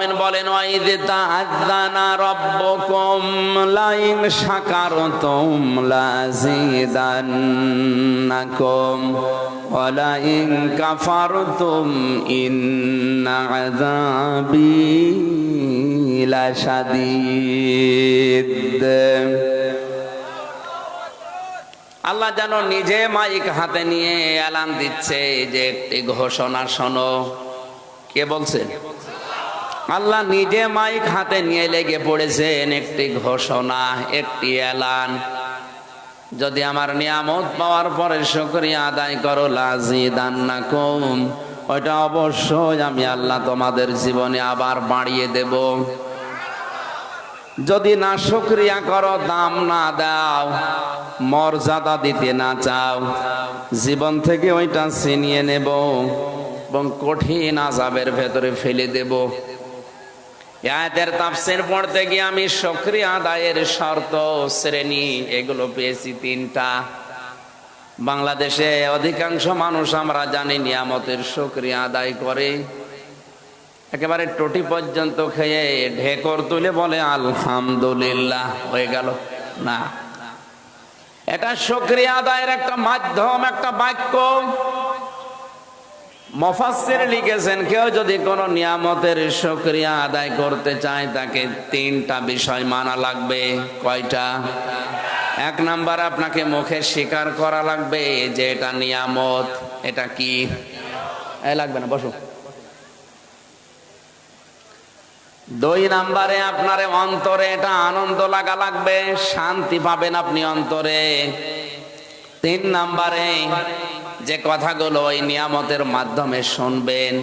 আলামিন বলেন, ওয়াইদ তাআযানা রাব্বুকুম লাইন শাকারতুম লাযীদান্নাকুম ওয়া লাইন কাফারতুম ইন্না আযাবি লাশাদীদ। আল্লাহ যেন নিজে মাইক হাতে নিয়ে এলান দিচ্ছে যে একটি ঘোষণা শোনো। কে বলছে? আল্লাহ নিজে মাইক হাতে নিয়ে লেগে পড়েছেন একটি ঘোষণা, একটি এলান। যদি আমার নিয়ামত পাওয়ার পরে শুকরিয়া আদায় করো, লাযীদান্নাকুম, ওইটা অবশ্যই আমি আল্লাহ তোমাদের জীবনে আবার বাড়িয়ে দেব। যদি না শুকরিয়া করো, দাম না দাও, মর্যাদা দিতে না চাও, জীবন থেকে ওইটা ছিনিয়ে নেব এবং কঠিন আযাবের ভেতরে ফেলে দেব। আয়াতের তাফসীর পড়তে গিয়ে আমি শুকরিয়া আদায়ের শর্ত, শ্রেণী এগুলো পেয়েছি তিনটা। বাংলাদেশে অধিকাংশ মানুষ আমরা জানি নিয়ামতের শুকরিয়া আদায় করে, একেবারে টটি পর্যন্ত খেয়ে ঢেকর তুলে বলে আলহামদুলিল্লাহ, হয়ে গেল না। এটা শুকরিয়া আদায়ের একটা মাধ্যম, একটা বাক্য। মুফাসসির লিখেছেন, কেউ যদি কোনো নিয়ামতের শুকরিয়া আদায় করতে চায় তাকে তিনটা বিষয় মানা লাগবে। কয়টা? এক নাম্বার, আপনাকে মুখে স্বীকার করা লাগবে যে এটা নিয়ামত। এটা কি? লাগবে না, বসো। দুই নাম্বারে, আপনার অন্তরে এটা আনন্দ লাগা লাগবে, শান্তি পাবেন আপনি অন্তরে। তিন নাম্বারে, যে কথাগুলো ওই নিয়ামতের মাধ্যমে শুনবেন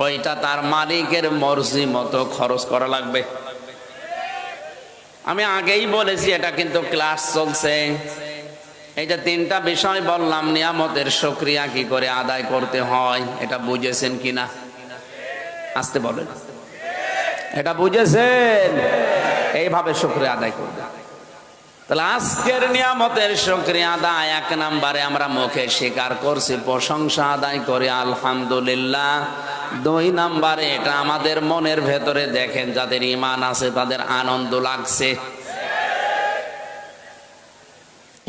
ওইটা তার মালিকের মর্জি মতো খরচ করা লাগবে। আমি আগেই বলেছি, এটা কিন্তু ক্লাস চলছে। এই যে তিনটা বিষয় বললাম, নিয়ামতের শুকরিয়া কি করে আদায় করতে হয়, এটা বুঝেছেন কিনা? আসতে বলেন, এটা বুঝেছেন? এইভাবে শুকরিয়া আদায় করবে। তাহলে আজকের নিয়ামতের শুকরিয়া আদায়, এক নম্বরে আমরা মুখে স্বীকার করছি, প্রশংসা আদায় করে আলহামদুলিল্লাহ। দুই নম্বরে, এটা আমাদের মনের ভেতরে দেখেন যাদের ঈমান আছে তাদের আনন্দ লাগছে।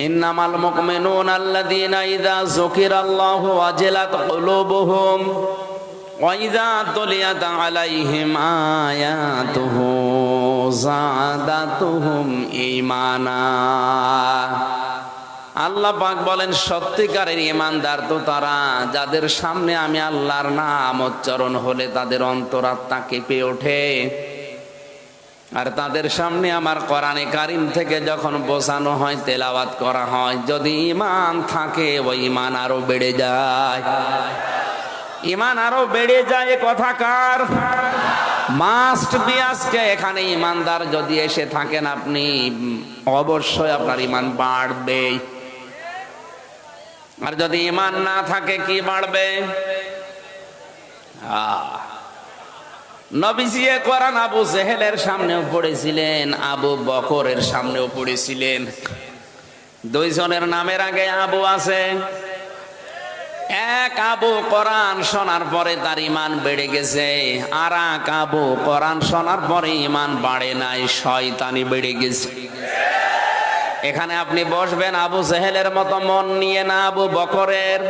ইন্নামাল মুমিনুনা আল্লাযীনা ইযা যুকিরাল্লাহু ওয়াজিলাত কুলুবুহুম ওয়া ইযা তুলিয়াত আলাইহিম আয়াতুহু যাদাতুহুম ঈমানা। আল্লাহ পাক বলেন, সত্যিকারের ঈমানদার তো তারা যাদের সামনে আমি আল্লাহর নাম উচ্চারণ হলে তাদের অন্তরাত্মা কেঁপে ওঠে। আর তাদের সামনে আমার কোরআনে কারীম থেকে যখন বোঝানো হয়, তেলাওয়াত করা হয়, যদি ঈমান থাকে ওই ঈমান আরো বেড়ে যায়। ঈমান আরো বেড়ে যায়, এ কথা কার? Must be. আজকে এখানে ঈমানদার যদি এসে থাকেন আপনি, অবশ্যই আপনার ঈমান বাড়বে। আর যদি ঈমান না থাকে, কি বাড়বে? নবীজি কোরআন আবু জেহেলের সামনেও পড়েছিলেন, আবু বকরের সামনেও পড়েছিলেন। দুইজনের নামের আগে আবু আছে। এক আবু কোরআন শোনার পরে তার ঈমান বেড়ে গেছে, আর এক আবু কোরআন শোনার পরে ঈমান বাড়ে নাই, শয়তানি বেড়ে গেছে। এখানে আপনি বসবেন আবু জেহেলের মতো মন নিয়ে না, আবু বকরের।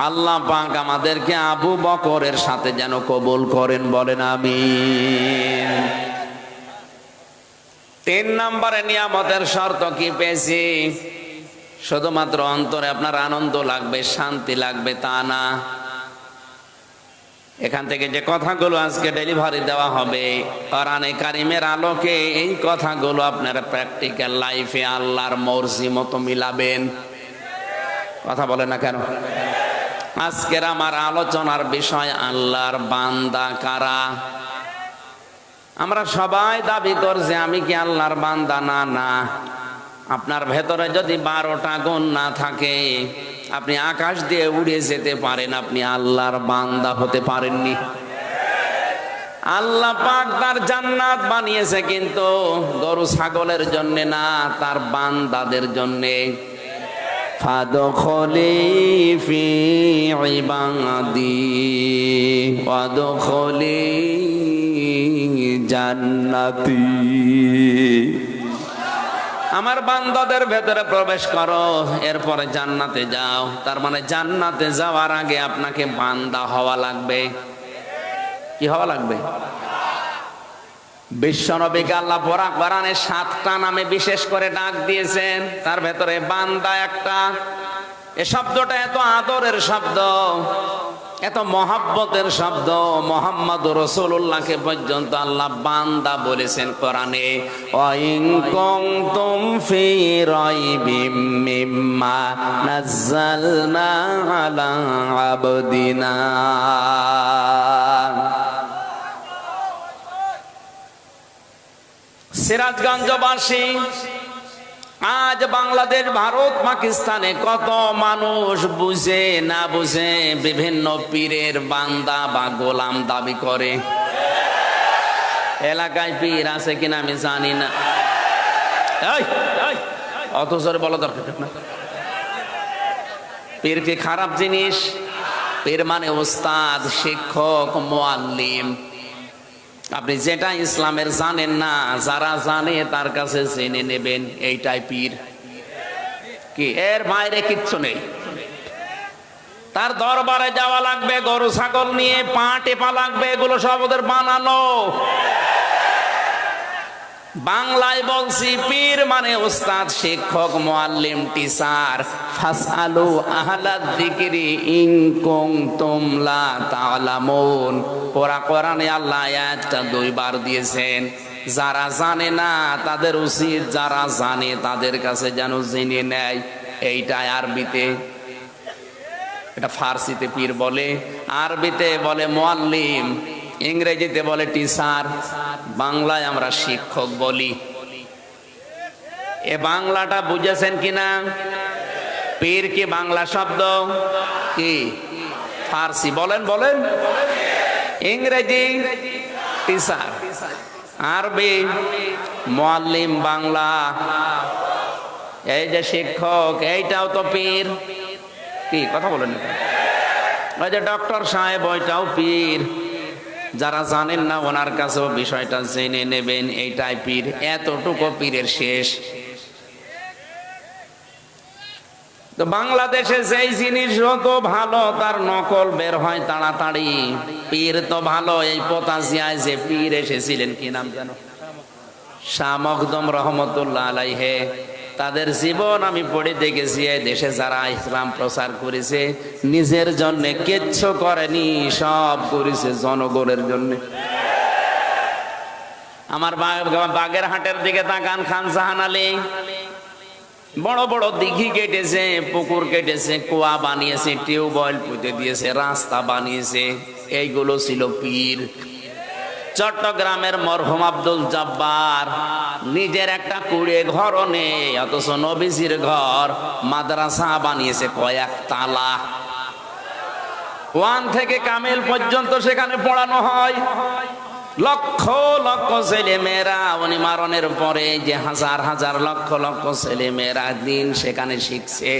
আল্লাহ পাক আমাদেরকে আবু বকরের সাথে যেন কবুল করেন, বলেন আমিন। তিন নম্বরে নিয়ামতের শর্ত কি পেয়েছি? শুধুমাত্র অন্তরে আপনার আনন্দ লাগবে, শান্তি লাগবে তা না। এখান থেকে যে কথাগুলো আজকে ডেলিভারি দেওয়া হবে কোরআনে কারীমের আলোকে, এই কথাগুলো আপনারা প্র্যাকটিক্যাল লাইফে আল্লাহর মর্জি মতো মিলাবেন। কথা বলে না কেন? আজকের আমার আলোচনার বিষয় আল্লাহর বান্দা কারা। আমরা সবাই দাবি করছি আমি কি আল্লাহর বান্দা? না না, আপনার ভেতরে যদি 12টা গুণ না থাকে, আপনি আকাশ দিয়ে উড়ে যেতে পারেন, আপনি আল্লাহর বান্দা হতে পারেননি। আল্লাহ পাক তার জান্নাত বানিয়েছে কিন্তু গরু ছাগলের জন্য না, তার বান্দাদের জন্য। ফাদখুলি ফি ইবাদি ওয়াদখুলি জান্নাতি। আমার বান্দাদের ভেতরে প্রবেশ করো, এরপরে জান্নাতে যাও। তার মানে জান্নাতে যাওয়ার আগে আপনাকে বান্দা হওয়া লাগবে। কি হওয়া লাগবে? বিশ্বনবীকে আল্লাহ পরা কোরআনে 7টা নামে বিশেষ করে ডাক দিয়েছেন, তার ভেতরে বান্দা একটা। এ শব্দটা এত আদরের শব্দ, এত মহাব্বতের শব্দ। মুহাম্মদুর রাসূলুল্লাহকে পর্যন্ত আল্লাহ বান্দা বলেছেন কোরআনে। ওয়াইন কুনতুম ফি রাইবিম মিম্মা নাযালনা আলা আবদিনা। সিরাজগঞ্জবাসী, আজ বাংলাদেশ, ভারত, পাকিস্তানে কত মানুষ বুঝে না বুঝে বিভিন্ন পীরের বান্দা বা গোলাম দাবি করে। এলাকায় পীর আছে কিনা আমি জানি না, অত জোরে বলা দরকার না। পীর কি খারাপ জিনিস? পীর মানে ওস্তাদ, শিক্ষক, মুআল্লিম। আপনি যেটা ইসলামের জানেন না, যারা জানে তার কাছে জেনে নেবেন, এইটাই পীর। কি এর বাইরে কিচ্ছু নেই। তার দরবারে যাওয়া লাগবে, গরু ছাগল নিয়ে পা টেপা লাগবে, এগুলো সব ওদের বানানো। বাংলায় বলছি, পীর মানে ওস্তাদ, শিক্ষক, মুআল্লিম, টিচার। ফাসআলু আহলাদ যিকরি ইন কুনতুম লা তা'লামুন। কোরআনে আল্লাহ আয়াতটা 2 বার দিয়েছেন। যারা জানে না তাদের উচিত যারা জানে তাদের কাছে যেন জেনে নেয়। এইটা আরবিতে, এটা ফার্সিতে পীর বলে, আরবিতে বলে মুআল্লিম, ইংরেজিতে বলে টিচার, বাংলায় আমরা শিক্ষক বলি। এ বাংলাটা বুঝেছেন কিনা? পীর কি বাংলা শব্দ? কি ফার্সি? বলেন বলেন। ইংরেজি টিচার, আরবি মুআল্লিম, বাংলা এই যে শিক্ষক, এইটাও তো পীর। কি কথা বলেন? ওই যে ডক্টর সাহেব, ওইটাও পীর। যারা জানেন না ওনার কাছেও বিষয়টা জেনে নেবেন, এইটাই পীর। এতটুকু পীরের শেষ। তো বাংলাদেশে যেই জিনিস যত ভালো তার নকল বের হয় তাড়াতাড়ি। পীর তো ভালো, এই পতাশিয়ায় যে পীর এসেছিলেন, কি নাম জানো? শাহ মখদুম রহমতুল্লাহ আলাইহে। তাদের জীবন আমি পড়ে দেখেছি। এই দেশে যারা ইসলাম প্রচার করেছে, নিজের জন্য কিচ্ছু করেনি, সব করেছে জনগণের জন্য। আমার বাগেরহাটের দিকে তাকান, খান জাহান আলী বড় বড় দিঘি কেটেছে, পুকুর কেটেছে, কুয়া বানিয়েছে, টিউবওয়েল পুঁতে দিয়েছে, রাস্তা বানিয়েছে। এইগুলো ছিল পীর। চট্টগ্রামের মরহুম আব্দুল জব্বার নিজের একটা কুড়ে ঘরও নেই, অথচ নবীজির ঘর, মাদ্রাসা বানিয়েছে কয়েক তালা। 1 থেকে কামিল পর্যন্ত সেখানে পড়ানো হয়। লক্ষ লক্ষ ছেলে মেয়েরা, উনি মারণের পরে যে হাজার হাজার লক্ষ লক্ষ ছেলে মেয়েরা দিন সেখানে শিখছে।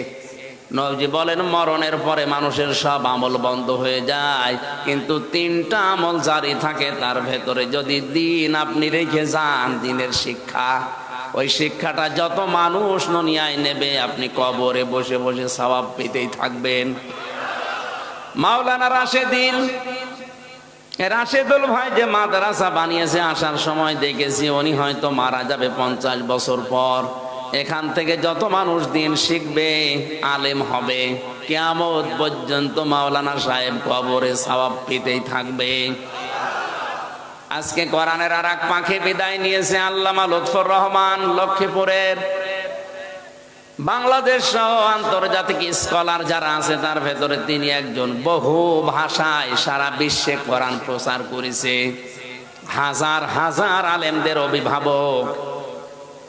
নবীজি বলেন, মরণের পরে মানুষের সব আমল বন্ধ হয়ে যায়, কিন্তু 3টা আমল জারি থাকে। তার ভেতরে যদি দিন আপনি রেখে যান, দিনের শিক্ষা, ওই শিক্ষাটা যত মানুষ দুনিয়ায় নেবে, আপনি কবরে বসে বসে সওয়াব পেতেই থাকবেন। মাওলানা রাশেদুল ভাই যে মাদ্রাসা বানিয়েছে, আসার সময় দেখেছি উনি হয়তো মারা যাবে 50 বছর পর। এখান থেকে যত মানুষ দিন শিখবে, আলেম হবে, কিয়ামত পর্যন্ত মাওলানা সাহেব কবরে সওয়াব পেতেই থাকবে। আজকে কোরআনের আর এক পাখি বিদায় নিয়েছে, আল্লামা লুৎফর রহমান, লক্ষ্মীপুরের। বাংলাদেশ সহ আন্তর্জাতিক স্কলার যারা আছে তার ভেতরে তিনি একজন। বহু ভাষায় সারা বিশ্বে কোরআন প্রচার করেছে, হাজার হাজার আলেমদের অভিভাবক।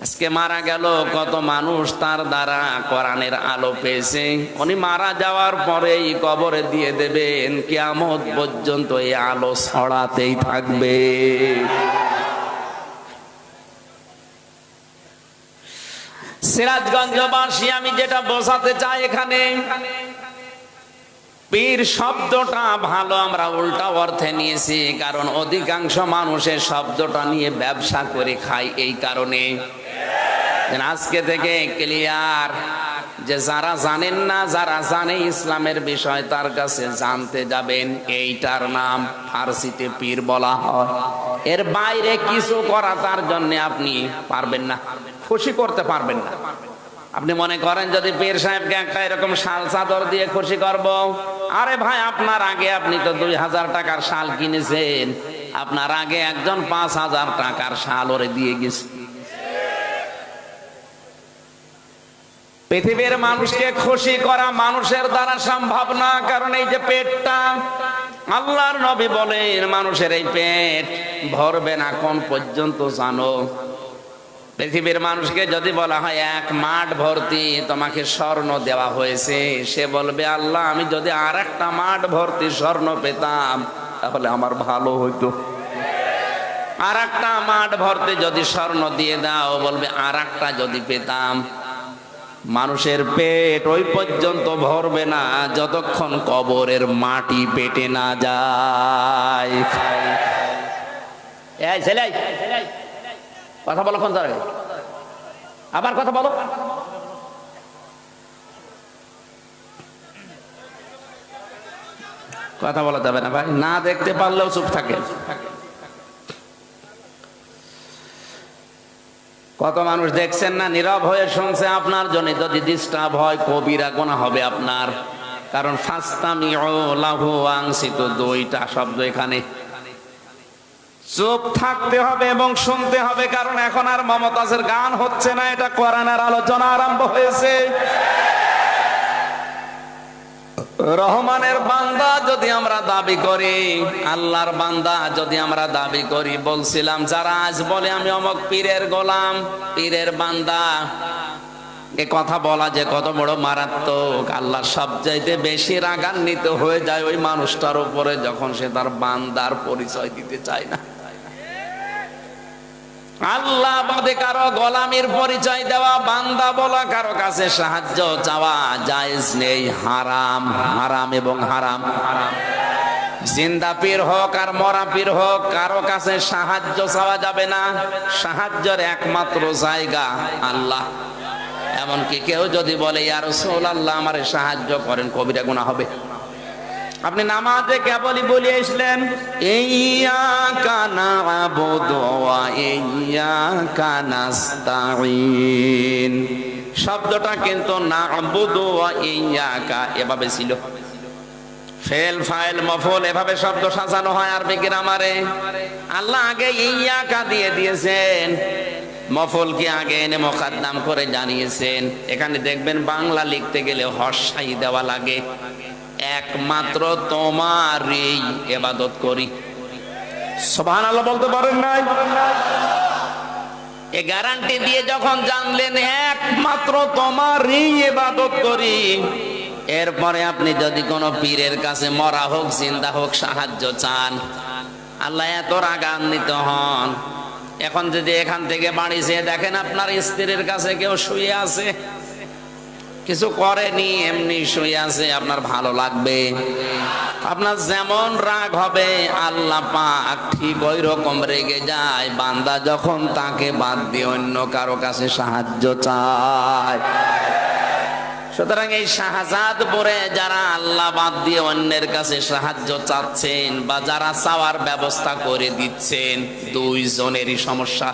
আজকে মারা গেল, কত মানুষ তার দ্বারা কোরআনের আলো পেয়েছে। উনি মারা যাওয়ার পরেই কবরে দিয়ে দেবেন, কিয়ামত পর্যন্ত এই আলো ছড়াতেই থাকবে। সিরাজগঞ্জবাসী, আমি যেটা বোঝাতে চাই এখানে, পীর শব্দটা ভালো আমরা উল্টা অর্থে নিয়েছি, কারণ অধিকাংশ মানুষের শব্দটা নিয়ে ব্যবসা করে খায়। এই কারণে আজকে থেকে ক্লিয়ার যে যারা জানেন না, যারা জানে ইসলামের বিষয়, তার কাছে জানতে যাবেন এইটার নাম ফার্সিতে পীর বলা হয়। এর বাইরে কিছু করা তার জন্য আপনি পারবেন না, খুশি করতে পারবেন না। আপনি মনে করেন যদি পীর সাহেবকে একটা এরকম শাল চাদর দিয়ে খুশি করব, আরে ভাই আপনার আগে আপনি তো 2000 টাকার শাল কিনেছেন, আপনার আগে একজন 5000 টাকার শাল ওরে দিয়ে গেছে। পৃথিবীর মানুষকে খুশি করা মানুষের দ্বারা সম্ভব না, কারণ এই যে পেটটা, আল্লাহর নবী বলেন মানুষের এই পেট ভরবে না কোন পর্যন্ত জানো? পৃথিবীর মানুষকে যদি বলা হয় 1 মাঠ ভর্তি তোমাকে স্বর্ণ দেওয়া হয়েছে, সে বলবে আল্লাহ আমি যদি আর একটা মাঠ ভর্তি স্বর্ণ পেতাম তাহলে আমার ভালো হইতো। আর একটা মাঠ ভর্তি যদি স্বর্ণ দিয়ে দাও, বলবে আর একটা যদি পেতাম। মানুষের পেট ওই পর্যন্ত ভরবে না যতক্ষণ কবরের মাটি পেটে না যায়। এই ছেলে কথা বলো, কোন জায়গায় আবার কথা বলো। কথা বলা যাবে না ভাই, না দেখতে পারলেও চুপ থাকে। কত মানুষ দেখছেন না, নীরব হয়ে শুনছে। আপনার জন্য যদি ডিস্টার্ব হয় কবিরা গুনাহ হবে আপনার, কারণ ফাস্তামিউ লাহু ওয়ানসিতু, 2টা শব্দ এখানে। চুপ থাকতে হবে এবং শুনতে হবে, কারণ এখন আর মমতাজের গান হচ্ছে না, এটা কোরআনের আলোচনা আরম্ভ হয়েছে। রহমানের বান্দা যদি আমরা দাবি করি, আল্লাহর বান্দা যদি আমরা দাবি করি, বলছিলাম যারা আজ বলে আমি অমক পীরের গোলাম, পীরের বান্দা, এ কথা বলা যে কত বড় মারাত্মক। আল্লাহ সবচাইতে বেশি রাগান্বিত হয়ে যায় ওই মানুষটার উপরে যখন সে তার বান্দার পরিচয় দিতে চায় না। আল্লাহ বাদে কারো গোলামির পরিচয় দেওয়া, বান্দা বলা, কারো কাছে সাহায্য চাওয়া জায়েজ নেই, হারাম। হারাম এবং হারাম হারাম। জিন্দা পীর হোক আর মরা পীর হোক, কারো কাছে সাহায্য চাওয়া যাবে না। সাহায্যের একমাত্র জায়গা আল্লাহ। এমনকি কেউ যদি বলে ইয়া রাসূলুল্লাহ আমারে সাহায্য করেন, কবিরা গুনাহ হবে। আপনি নামাজে কেবলই বলে আসলেন ইয়্যাকা না'বুদু ওয়া ইয়্যাকা নাস্তাঈন, শব্দটা কিন্তু না'বুদু ওয়া ইয়্যাকা এভাবে ছিল। ফেল ফাইল মফউল এভাবে শব্দ সাজানো হয় আরবি গ্রামারে। আল্লাহ আগে ইয়্যাকা দিয়ে দিয়েছেন, মফউল কি আগে এনে মুকদ্দম করে জানিয়েছেন। এখানে দেখবেন বাংলা লিখতে গেলে হর্ষাই দেওয়া লাগে। একমাত্র তোমারই ইবাদত করি। সুবহানাল্লাহ বলতে পারেন নাই? এ গ্যারান্টি দিয়ে যখন জানলেন একমাত্র তোমারই ইবাদত করি, এরপরে আপনি যদি কোনো পীরের কাছে মরা হোক জিন্দা হোক সাহায্য চান, আল্লাহ এত রাগান্বিত হন। এখন যদি এখান থেকে বাড়ি যেয়ে দেখেন আপনার স্ত্রীর কাছে কেউ শুয়ে আছে, কিছু করেনি, এমনি শুয়ে আছে, আপনার ভালো লাগবে? আপনার যেমন রাগ হবে, আল্লাহ পাক ঠিক ওই রকম রেগে যায় বান্দা যখন তাকে বাদ দিয়ে অন্য কারো কাছে সাহায্য চায়। সুতরাং এই শাহজাদপুরে যারা আল্লাহ বাদ দিয়ে অন্যের কাছে সাহায্য চাচ্ছেন বা যারা চাওয়ার ব্যবস্থা করে দিচ্ছেন, 2 জনেরই সমস্যা।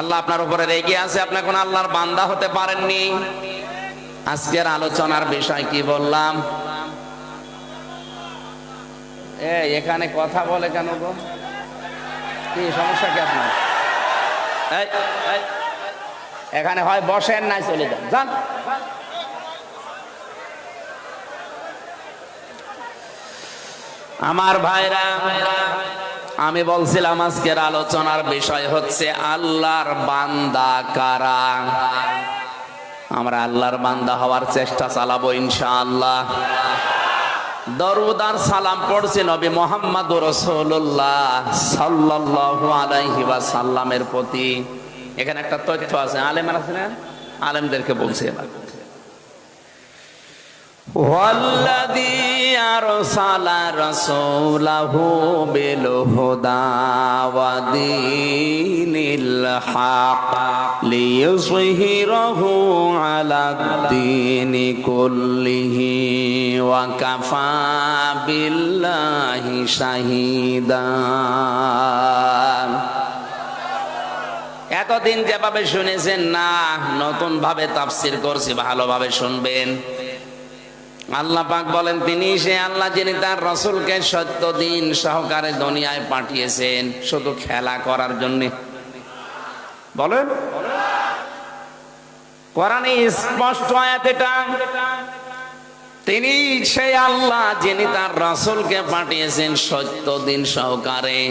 আল্লাহ আপনার উপরে রেগে আছে, আপনি এখন আল্লাহর বান্দা হতে পারেননি। আজকের আলোচনার বিষয় কি বললাম? এখানে কথা বলে কেন গো? কি সমস্যা কি আপনার? এখানে হয় বসেন, নাই চলে যান, যান। আমার ভাইরা, আমি বলছিলাম আজকের আলোচনার বিষয় হচ্ছে আল্লাহর বান্দা কারা। আমরা আল্লাহর বান্দা হওয়ার চেষ্টা চালাবো ইনশাআল্লাহ। দরুদ আর সালাম পড়ছি নবী মুহাম্মদুর রাসূলুল্লাহ সাল্লাল্লাহু আলাইহি ওয়াসাল্লামের প্রতি। এখানে একটা তথ্য আছে, আলেম আছে না, আলেমদেরকে বলছে এবার। ওয়াল্লাযী আরসালা রাসূলাহু বিল হুদা ওয়া দীনিল হক লিইয়ুযহিরাহু আলাদ-দীনি কুল্লিহি ওয়া কাফা বিল্লাহি শাহীদা। এতদিন যেভাবে শুনেছেন না, নতুন ভাবে তাফসীর করছি, ভালোভাবে শুনবেন। আল্লাহ পাক বলেন, তিনি সে আল্লাহ যিনি তার রাসূলকে সত্য দিন সহকারে দুনিয়ায় পাঠিয়েছেন শুধু খেলা করার জন্য। বলেন, কোরআনে স্পষ্ট আয়াত এটা। তিনি সেই আল্লাহ যিনি তার রাসূলকে পাঠিয়েছেন সত্য দিন সহকারে।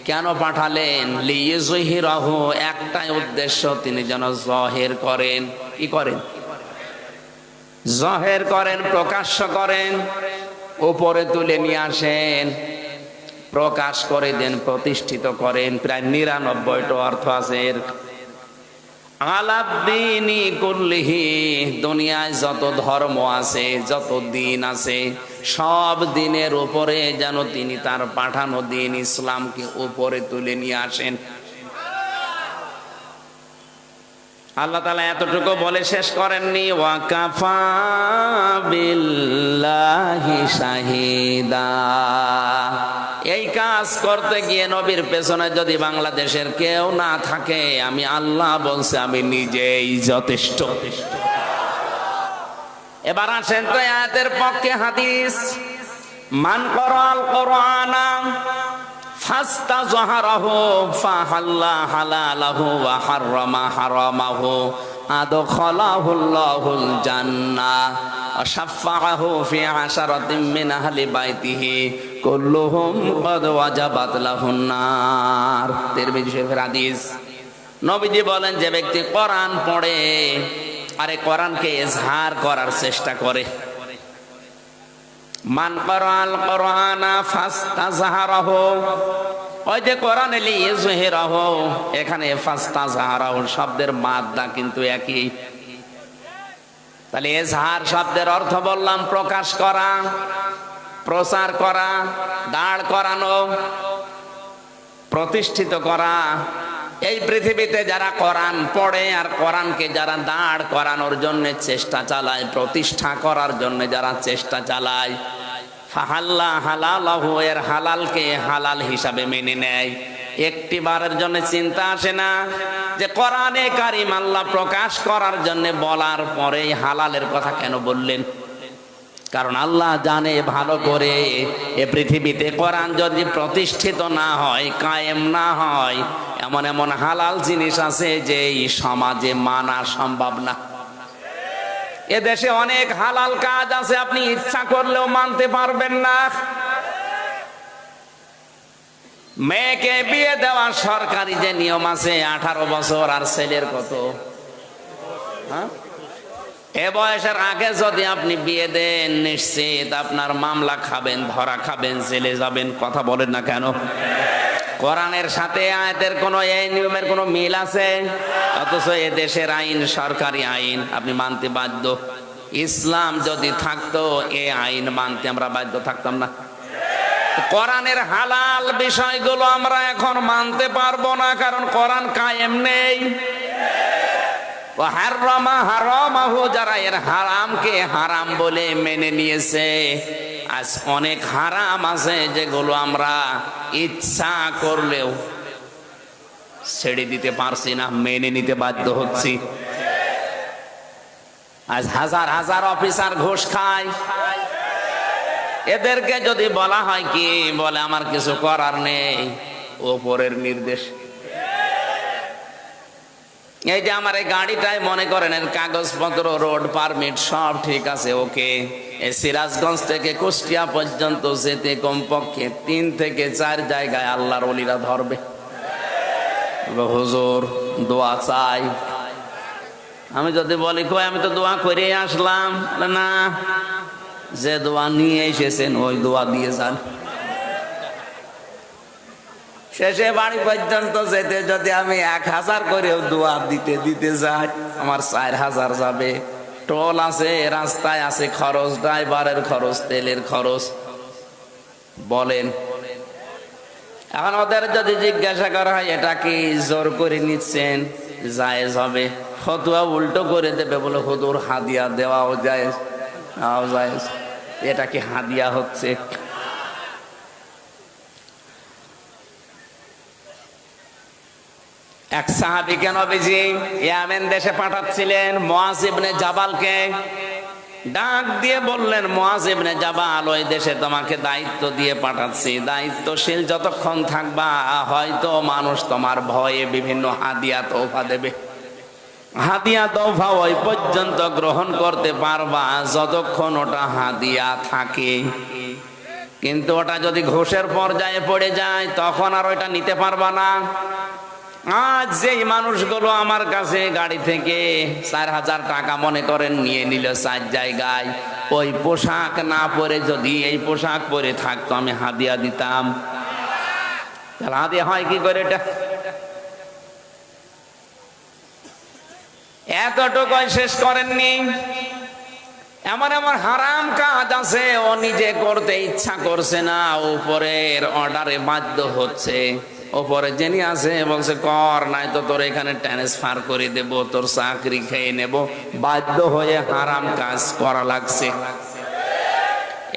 কেন পাঠালেন? লিইয়ুযহিরাহু, একটাই উদ্দেশ্য, তিনি যেন জহির করেন। কি করেন? জহের করেন, প্রকাশ্য করেন, উপরে তুলে নিয়ে আসেন, প্রকাশ করে দেন, প্রতিষ্ঠিত করেন। প্রায় ৯৯টা অর্থ আছে এর। আলাদ-দীনি কুল্লিহি, দুনিয়ায় যত ধর্ম আছে, যত দিন আছে, সব দিনের উপরে যেন তিনি তার পাঠানো দিন ইসলামকে উপরে তুলে নিয়ে আসেন। আল্লাহ তাআলা এতটুকু বলে শেষ করেননি, ওয়া কাফা বিল্লাহি শাহীদা। এই কাজ করতে গিয়ে নবীর পেছনে যদি বাংলাদেশের কেউ না থাকে, আমি আল্লাহ বলছি আমি নিজেই যথেষ্ট। এবার আসেন তো আয়াতের পক্ষে হাদিস। মান ক্বরাল কুরআনা ফাস্তাযহারাহু ফাহাল্লা হালালাহু ওয়া হাররামা হারামাহু আদখালাহুল্লাহুল জান্নাহ ওয়া শাফাআহু ফি আশারাতিন মিন আহলি বাইতিহি কুল্লুহুম ক্বাদ ওয়াজাবাত লাহুন নার। তিরমিজি শরীফের হাদিস। নবীজি বলেন, যে ব্যক্তি কোরআন পড়ে আরে কোরআনকে ইজহার করার চেষ্টা করে, মান ক্বরাল কুরআনা ফাস্তাযহারাহু, ওই যে কোরআনে লিইয়ুযহিরাহু, এখানে ফাস্তাযহারাহু শব্দের মাদ্দা কিন্তু একই। তাহলে ইজহার শব্দের অর্থ বললাম প্রকাশ করা, প্রচার করা, দাঁড় করানো, প্রতিষ্ঠিত করা। এই পৃথিবীতে যারা কোরআন পড়ে আর কোরআনকে যারা দাঁড় করানোর জন্য চেষ্টা চালায়, প্রতিষ্ঠা করার জন্য যারা চেষ্টা চালায়, ফাহাল্লা হালালাহু, এর হালালকে হালাল হিসাবে মেনে নেয়। একটি বারের জন্য চিন্তা আসে না যে কোরআনে কারিম আল্লাহ প্রকাশ করার জন্য বলার পরে হালালের কথা কেন বললেন? কারণ আল্লাহ জানে ভালো করে এ পৃথিবীতে কোরআন যদি প্রতিষ্ঠিত না হয়, কায়েম না হয়, এমন এমন হালাল জিনিস আছে যে এই সমাজে মানা সম্ভব না। এ দেশে অনেক হালাল কাজ আছে, আপনি ইচ্ছা করলেও মানতে পারবেন না। মেয়েকে বিয়ে দেওয়া সরকারি যে নিয়ম আছে, 18 বছর, আর ছেলের কত, এ বয়সের আগে যদি আপনি বিয়ে দেন, নিশ্চিত আপনার মামলা খাবেন, ধরা খাবেন, জেলে যাবেন। কথা বলেন না কেন? কোরআনের সাথে আয়াতের কোন এই নিয়মের কোন মিল আছে? অথচ এ দেশের আইন সরকারি আইন, আপনি মানতে বাধ্য। ইসলাম যদি থাকতো এ আইন মানতে আমরা বাধ্য থাকতাম না। কোরআনের হালাল বিষয়গুলো আমরা এখন মানতে পারবো না, কারণ কোরআন কায়েম নেই। হারামা হারামাহু, যারা এর হারামকে হারাম বলে মেনে নিয়েছে, আজ অনেক হারাম আছে যেগুলো আমরা ইচ্ছা করলেও ছেড়ে দিতে পারছি না, মেনে নিতে বাধ্য হচ্ছি। আজ হাজার হাজার অফিসার ঘুষ খায়। এদেরকে যদি বলা হয় কি, বলে আমার কিছু করার নেই, ওপরের নির্দেশ। এই যে আমার এই গাড়িটাই মনে করেন এর কাগজপত্র, রোড পারমিট সব ঠিক আছে, ওকে। এই সিরাজগঞ্জ থেকে কুষ্টিয়া পর্যন্ত যেতে কমপক্ষে 3 থেকে 4 জায়গায় আল্লাহর ওলিরা ধরবে। হুজুর দোয়া চাই। আমি যদি বলি কই আমি তো দোয়া করে আসলাম, না, যে দোয়া নিয়ে এসেছেন ওই দোয়া দিয়ে যান। শেষে বাড়ি পর্যন্ত যেতে যদি আমি 1000 করেও দোয়া দিতে দিতে যাই, আমার 4000 যাবে। টোল আছে, রাস্তায় আছে খরচ, ড্রাইভারের খরচ, তেলের খরচ। বলেন, এখন ওদের যদি জিজ্ঞাসা করা হয় এটা কি জোর করে নিচ্ছেন, জায়েজ হবে? ফতোয়া উল্টো করে দেবে, বলে হুজুর হাদিয়া দেওয়াও জায়েজ, নাও জায়েজ। এটা কি হাদিয়া হচ্ছে? এক সাহাবীকে নবীজি ইয়ামেন দেশে পাঠাচ্ছিলেন, মুআজ ইবনে জাবালকে ডাক দিয়ে বললেন, মুআজ ইবনে জাবাল, ওই দেশে তোমাকে দায়িত্ব দিয়ে পাঠাচ্ছি, দায়িত্বশীল যতক্ষণ থাকবা হয়তো মানুষ তোমার ভয়ে বিভিন্ন হাদিয়া তোফা দেবে। হাদিয়া তোফা ওই পর্যন্ত গ্রহণ করতে পারবা যতক্ষণ ওটা হাদিয়া থাকে, কিন্তু ওটা যদি ঘুষের পর্যায়ে পড়ে যায় তখন আর ওইটা নিতে পারবা না। আজ যেই মানুষগুলো আমার কাছে গাড়ি থেকে 4000 টাকা মনে করেন নিয়ে নিল 4 জায়গায়, ওই পোশাক না পরে যদি এই পোশাক পরে থাকতো আমি হাদিয়া দিতাম। তাহলে হাদিয়া হয় কি করে? এটা এতটুকুই শেষ করেননি, এমন এমন হারাম কাজ আছে ও নিজে করতে ইচ্ছা করছে না, উপরের অর্ডারে বাধ্য হচ্ছে। ওপরে যিনি আছে বলছে কর, নাই তো তোর এখানে ট্রান্সফার করে দেব, তোর চাকরি খেয়ে নেব, বাধ্য হয়ে হারাম কাজ করা লাগছে।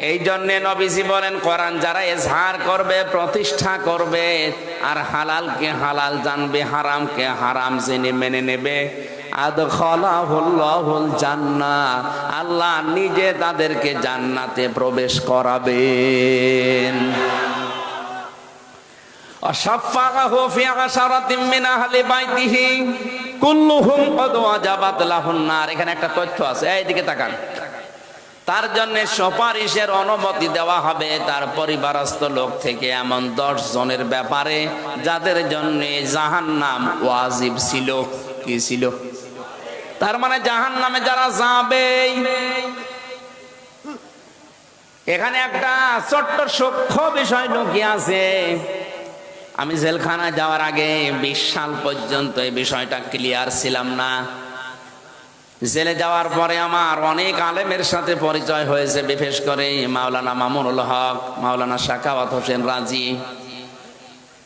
এই জন্য নবীজি বলেন, কোরআন যারা এজহার করবে, প্রতিষ্ঠা করবে, আর হালালকে হালাল জানবে, হারামকে হারাম জেনে মেনে নেবে, আদখালাহুল্লাহুল জান্নাহ, আল্লাহ নিজে তাদেরকে জান্নাতে প্রবেশ করাবেন। অশাফাআহু ফি আশারাতিন মিন আহলি বাইতিহি কুল্লুহুম ক্বাদ ওয়াজাবাত লাহুন নার। এখানে একটা তথ্য আছে, এইদিকে তাকান। তার জন্য সুপারিশের অনুমতি দেওয়া হবে তার পরিবারস্থ লোক থেকে এমন 10 জনের ব্যাপারে যাদের জন্য জাহান্নাম ওয়াজিব ছিল। কি ছিল? তার মানে জাহান্নামে যারা যাবে। এখানে একটা ছোট্ট সূক্ষ্ম বিষয় লুকিয়ে আছে। আমি জেলখানায় যাওয়ার আগে 20 সাল পর্যন্ত এই বিষয়টা ক্লিয়ার ছিলাম না। জেলে যাওয়ার পরে আমার অনেক আলেমের সাথে পরিচয় হয়েছে, বিশেষ করে মাওলানা মামুনুল হক, মাওলানা সাখাওয়াত হোসেন রাজি,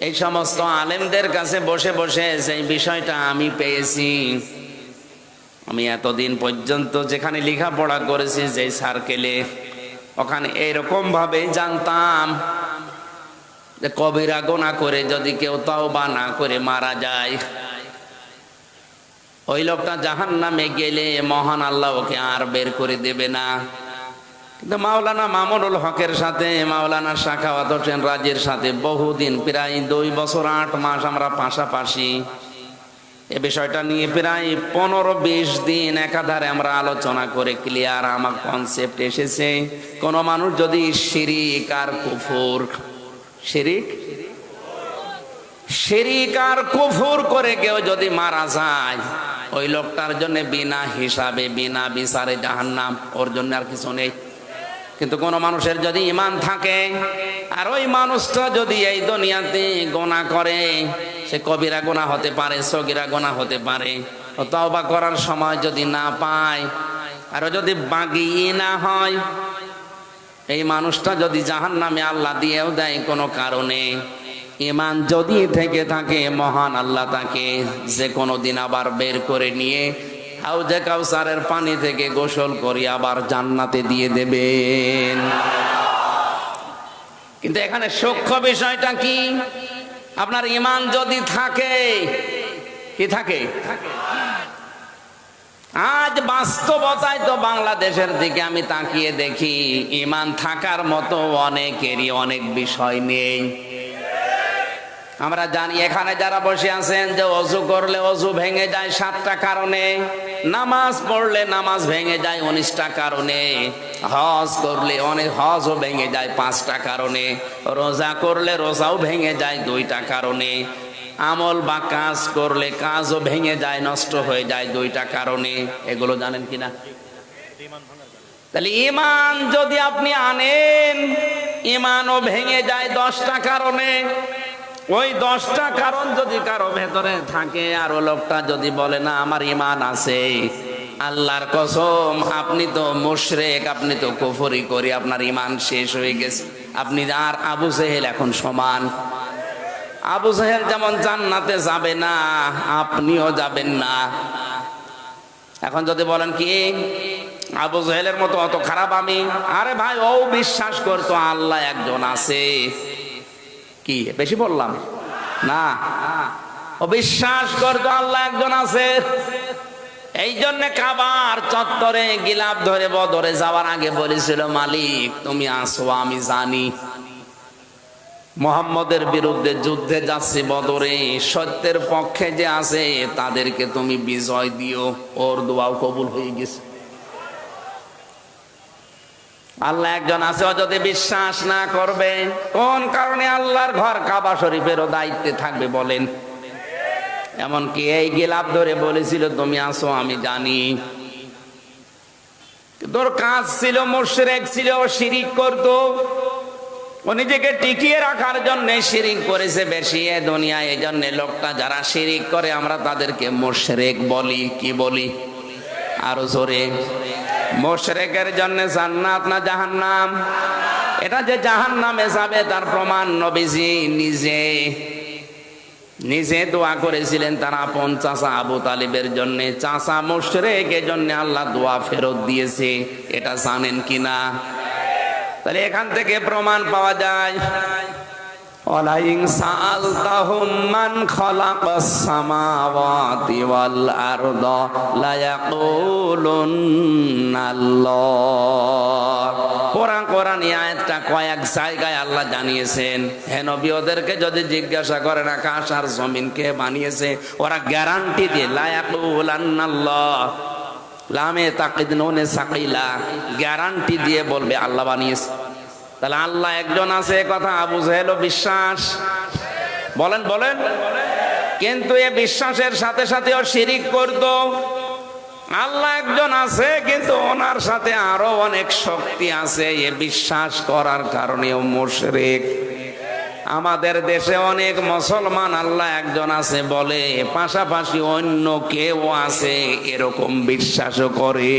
এই সমস্ত আলেমদের কাছে বসে বসে সেই বিষয়টা আমি পেয়েছি। আমি এতদিন পর্যন্ত যেখানে লেখাপড়া করেছি, যে সার্কেলে, ওখানে এরকম ভাবে জানতাম যে কবিরা গুনাহ করে যদি কেউ তওবা না করে মারা যায়, ওই লোকটা জাহান্নামে গেলে মহান আল্লাহ ওকে আর বের করে দেবে না। কিন্তু মাওলানা মামুনুল হকের সাথে, মাওলানা সাখাওয়াত হোসেন রাজির সাথে বহুদিন, প্রায় 2 বছর 8 মাস আমরা পাশাপাশি এ বিষয়টা নিয়ে প্রায় 15-20 দিন একাধারে আমরা আলোচনা করে ক্লিয়ার আমার কনসেপ্ট এসেছে। কোন মানুষ যদি শিরিক আর কুফর, শিরিক আর কুফর করে কেউ যদি মারা যায়, ওই লোকটার জন্য বিনা হিসাবে, বিনা বিচারে জাহান্নাম, ওর জন্য আর কিছু নেই। কিন্তু কোন মানুষের যদি ঈমান থাকে আর ওই মানুষটা যদি এই দুনিয়াতে গুনাহ করে, সে কবিরা গুনাহ হতে পারে, সগীরা গুনাহ হতে পারে, ও তওবা করার সময় যদি না পায় আর যদি বাগী না হয়, এই মানুষটা যদি জাহান্নামে আল্লাহ দিয়েও দেয় কোনো কারণে, ঈমান যদি থেকে থাকে, মহান আল্লাহ তাকে যে কোনো দিন আবার বের করে নিয়ে হাউজে কাউসারের পানি থেকে গোসল করে আবার জান্নাতে দিয়ে দেবেন। কিন্তু এখানে সূক্ষ্ম বিষয়টা কি? আপনার ঈমান যদি থাকে, কি থাকে? আজ বাস্তবতায় তো বাংলাদেশের দিকে আমি তাকিয়ে দেখি, ঈমান থাকার মতো অনেকেরই অনেক বিষয় নেই। আমরা জানি এখানে যারা বসে আছেন যে ওযু করলে ওযু ভেঙে যায় 7টা কারণে, নামাজ পড়লে নামাজ ভেঙে যায় 19টা কারণে, হজ করলে হজও ভেঙে যায় 5টা কারণে, রোজা করলে রোজাও ভেঙে যায় 2টা কারণে, আমল বা কাজ করলে কাজও ভেঙে যায়, নষ্ট হয়ে যায় 2টা কারণে। এগুলো জানেন কিনা? তাহলে ঈমান যদি আপনি আনেন, ঈমানও ভেঙে যায় 10টা কারণে। ওই 10টা কারণ যদি কারো ভেতরে থাকে আর ও লোকটা যদি বলে না আমার ঈমান আছে, আল্লাহর কসম আপনি তো মুশরিক, আপনি তো কুফরি করি, আপনার ঈমান শেষ হয়ে গেছে। আপনি আর আবু জেহেল এখন সমান। আবু জেহেল যেমন জান্নাতে যাবে না, আপনিও যাবেন না। এখন যদি বলেন কি আবু জেহেলের মতো অত খারাপ আমি, আরে ভাই ও বিশ্বাস করতো আল্লাহ একজন আছে। কি বেশি বললাম না? ও বিশ্বাস করতো আল্লাহ একজন আছে। এই জন্য কাবার চত্বরে গিলাপ ধরে বদরে যাওয়ার আগে বলেছিল, মালিক তুমি আসো, আমি জানি মুহাম্মদের বিরুদ্ধে যুদ্ধে যাচ্ছে বদরে, সত্যের পক্ষে যে আছে তাদেরকে তুমি বিজয় দিও। ওর দোয়াও কবুল হয়ে গেছে। আল্লাহ একজন আছে ও যদি বিশ্বাস না করবে, কোন কারণে আল্লাহর ঘর কাবা শরীফেরও দায়িত্বে থাকবে বলেন? এমনকি এই গিলাপ ধরে বলেছিল তুমি আসো, আমি জানি। তোর কাজ ছিল মুশরিক ছিল, শিরিক করতো, ও নিজেকে টিকিয়ে রাখার জন্য শিরিক করেছে বেশি এ দুনিয়ায়। এই জন্য লোকটা যারা শিরিক করে আমরা তাদেরকে মুশরিক বলি। কি বলি? আরো জোরে। মুশরিকের জন্য জান্নাত না জাহান্নাম? এটা যে জাহান্নামে যাবে তার প্রমাণ নবীজি নিজে দোয়া করেছিলেন তার আপন চাচা আবু তালিবের জন্য। চাচা মুশরিক, এর জন্য আল্লাহ দোয়া ফেরত দিয়েছে। এটা জানেন কিনা? তাহলে এখান থেকে প্রমাণ পাওয়া যায়, ওয়ালাইন সাআলতাহুম মান খালাকাস সামাওয়াতি ওয়াল আরদা লা ইয়াকুলুনাল্লাহ। কোরআন এই আয়াতটা কয়েক জায়গায় আল্লাহ জানিয়েছেন। হে নবী, ওদেরকে যদি জিজ্ঞাসা করেন আকাশ আর জমিন কে বানিয়েছে, ওরা গ্যারান্টি দিয়ে লা ইয়াকুলুনাল্লাহ, লামে তাকিদ নুনে সাকিলা, গ্যারান্টি দিয়ে বলবে আল্লাহ বানিয়েছে। তাহলে আল্লাহ একজন আছে কথা আবু জেহেলও বিশ্বাস। বলেন বলেন। কিন্তু এ বিশ্বাসের সাথে সাথে ও শিরিক করতো। আল্লাহ একজন আছে কিন্তু ওনার সাথে আরো অনেক শক্তি আছে, এ বিশ্বাস করার কারণেও মুশরিক। আমাদের দেশে অনেক মুসলমান আল্লাহ একজন আছে বলে, পাশাপাশি অন্য কেউ আছে এরকম বিশ্বাসও করে।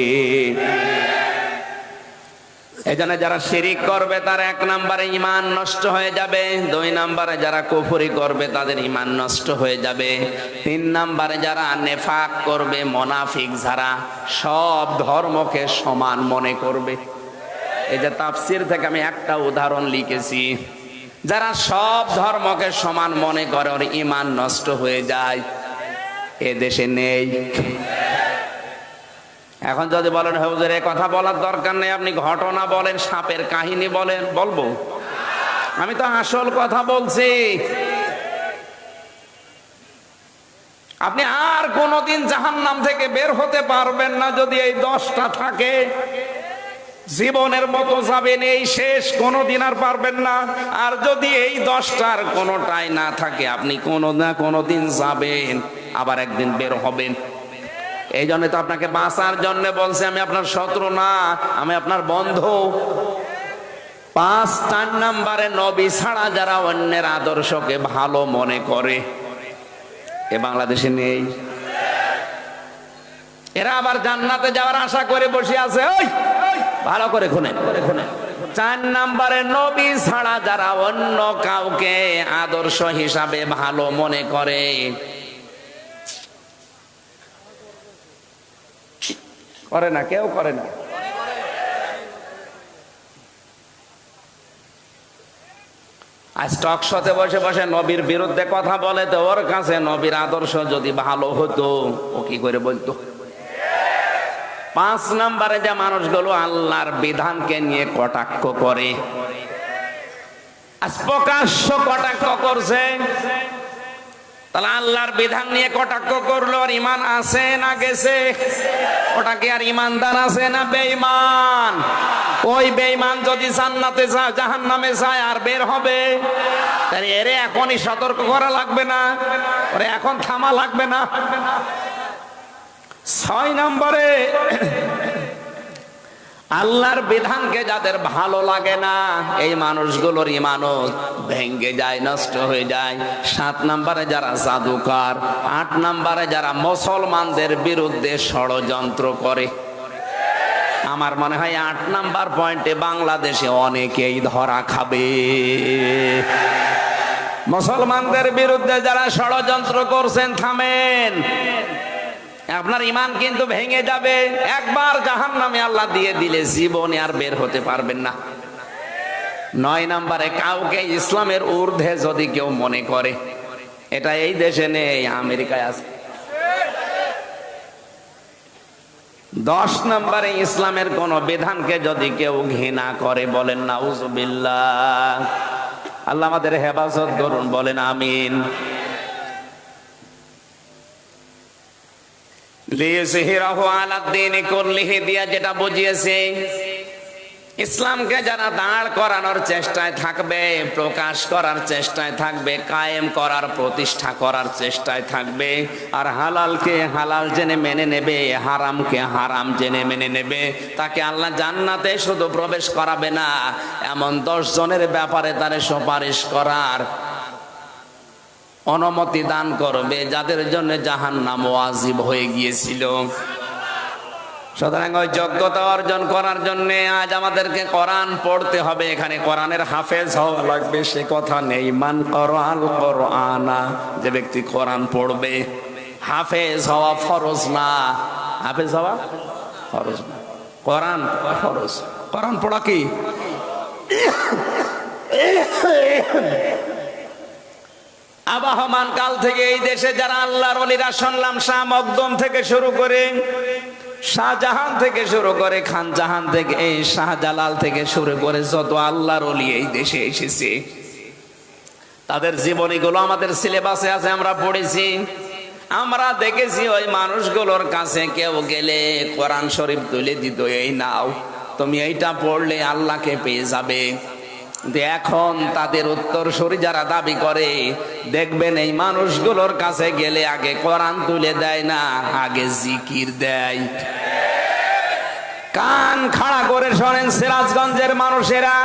এজন্য যারা শিরিক করবে তার 1 নম্বরে ঈমান নষ্ট হয়ে যাবে, 2 নম্বরে যারা কুফরি করবে তাদের ঈমান নষ্ট হয়ে যাবে, 3 নম্বরে যারা নেফাক করবে, মুনাফিক যারা সব ধর্মকে সমান মনে করবে। এই যে তাফসীর থেকে আমি একটা উদাহরণ লিখেছি, যারা সব ধর্মকে সমান মনে করে ওর ঈমান নষ্ট হয়ে যায়। এ দেশে নেই। এখন যদি বলেন হুজুর এই কথা বলার দরকার নেই, আপনি ঘটনা বলেন, সাপের কাহিনী বলেন, বলবো? আমি তো আসল কথা বলছি। আপনি আর কোনোদিন জাহান্নাম থেকে বের হতে পারবেন না যদি এই 10টা থাকে। জীবনের মতো যাবেন, এই শেষ, কোনোদিন আর পারবেন না। আর যদি এই 10টার কোনোটাই না থাকে, আপনি কোনো না কোনোদিন যাবেন, আবার একদিন বের হবেন। এই জন্য তো আপনাকে বাঁচার জন্য বলছে, আমি আপনার শত্রু না, আমি আপনার বন্ধু। 5 নম্বরে নবী ছাড়া যারা অন্যের আদর্শকে ভালো মনে করে, এ বাংলাদেশে নেই। এরা আবার জান্নাতে যাওয়ার আশা করে বসে আছে। ওই ভালো করে খুনে 4 নম্বরে নবী ছাড়া যারা অন্য কাউকে আদর্শ হিসাবে ভালো মনে করে, করে না, কেউ করে না। আজ টক শোতে বসে বসে নবীর বিরুদ্ধে কথা বলে, তো ওর কাছে নবীর আদর্শ যদি ভালো হতো ও কি করে বলতো? 5 নম্বরে যে মানুষগুলো আল্লাহর বিধানকে নিয়ে কটাক্ষ করে, আজ প্রকাশ্য কটাক্ষ করছে, তাহলে আল্লাহর বিধান নিয়ে কটাক্ষ করলো, আর ঈমান আছে না গেছে? ওটা কি আর ঈমানদার আছে না বেঈমান? ওই বেঈমান যদি জান্নাতে যায়, জাহান্নামে যায় আর বের হবে, তাহলে এরে এখনই সতর্ক করা লাগবে না? ওরে এখন থামা লাগবে না? 6 নম্বরে আল্লাহর বিধানকে যাদের ভালো লাগে না, এই মানুষগুলোর ইমানত ভেঙ্গে যায়, নষ্ট হয়ে যায়। 7 নম্বরে যারা জাদুকর, 8 নম্বরে যারা মুসলমানদের বিরুদ্ধে ষড়যন্ত্র করে। আমার মনে হয় 8 নাম্বার পয়েন্টে বাংলাদেশে অনেকেই ধরা খাবে। মুসলমানদের বিরুদ্ধে যারা ষড়যন্ত্র করছেন, থামেন। আপনার ইমান কিন্তু ভেঙে যাবে। একবার জাহান্নামে আল্লাহ দিয়ে দিলে জীবনে আর বের হতে পারবেন না। 9 নম্বরে কাউকে ইসলামের ঊর্ধ্বে যদি কেউ মনে করে, এটা এই দেশে নেই, আমেরিকায় আছে। 10 নম্বরে ইসলামের কোন বিধানকে যদি কেউ ঘৃণা করে, বলেন নাউজুবিল্লাহ। আল্লাহ আমাদের হেফাজত করুন, বলেন আমিন। লিইয়ুযহিরাহু আলাদ-দীনি কুল্লিহি দিয়া যেটা বুঝিয়েছে, ইসলামকে যারা দাঁড় করানোর চেষ্টায় থাকবে, প্রকাশ করার চেষ্টায় থাকবে, কায়েম করার, প্রতিষ্ঠা করার চেষ্টায় থাকবে, আর হালালকে হালাল জেনে মেনে নেবে, হারামকে হারাম জেনে মেনে নেবে, তাকে আল্লাহ জান্নাতে শুধু প্রবেশ করাবে না, এমন 10 জনের ব্যাপারে তারে সুপারিশ করার অনুমতি দান করবে যাদের জন্য জাহান্নাম ওয়াজিব হয়ে গিয়েছিল। সুতরাং ওই যোগ্যতা অর্জন করার জন্য আজ আমাদেরকে কোরআন পড়তে হবে। এখানে কোরআনের হাফেজ হওয়া লাগবে সে কথা নেই। মান করাল কোরআনা, যে ব্যক্তি কোরআন পড়বে, হাফেজ হওয়া ফরজ না। হাফেজ হওয়া ফরজ না, কোরআন ফরজ। কোরআন পড়া কি? আবহমান কাল থেকে এই দেশে যারা আল্লাহর ওলিরা শুনলাম, শাহ মকদুম থেকে শুরু করে, শাহজাহান থেকে শুরু করে, খান জাহান থেকে, এই শাহজালাল থেকে শুরু করে যত আল্লাহর ওলি এই দেশে এসেছে, তাদের জীবনীগুলো আমাদের সিলেবাসে আছে, আমরা পড়েছি। আমরা দেখেছি ওই মানুষগুলোর কাছে কেউ গেলে কোরআন শরীফ তুলে দিত, এই নাও তুমি এইটা পড়লে আল্লাহকে পেয়ে যাবে। এখন তাদের উত্তরসূরি যারা দাবি করে, দেখবেন এই মানুষগুলোর কাছে গেলে আগে কোরআন তুলে দেয় না, আগে জিকির দেয়। কান খাড়া করে শোনেন সিরাজগঞ্জের মানুষেরা,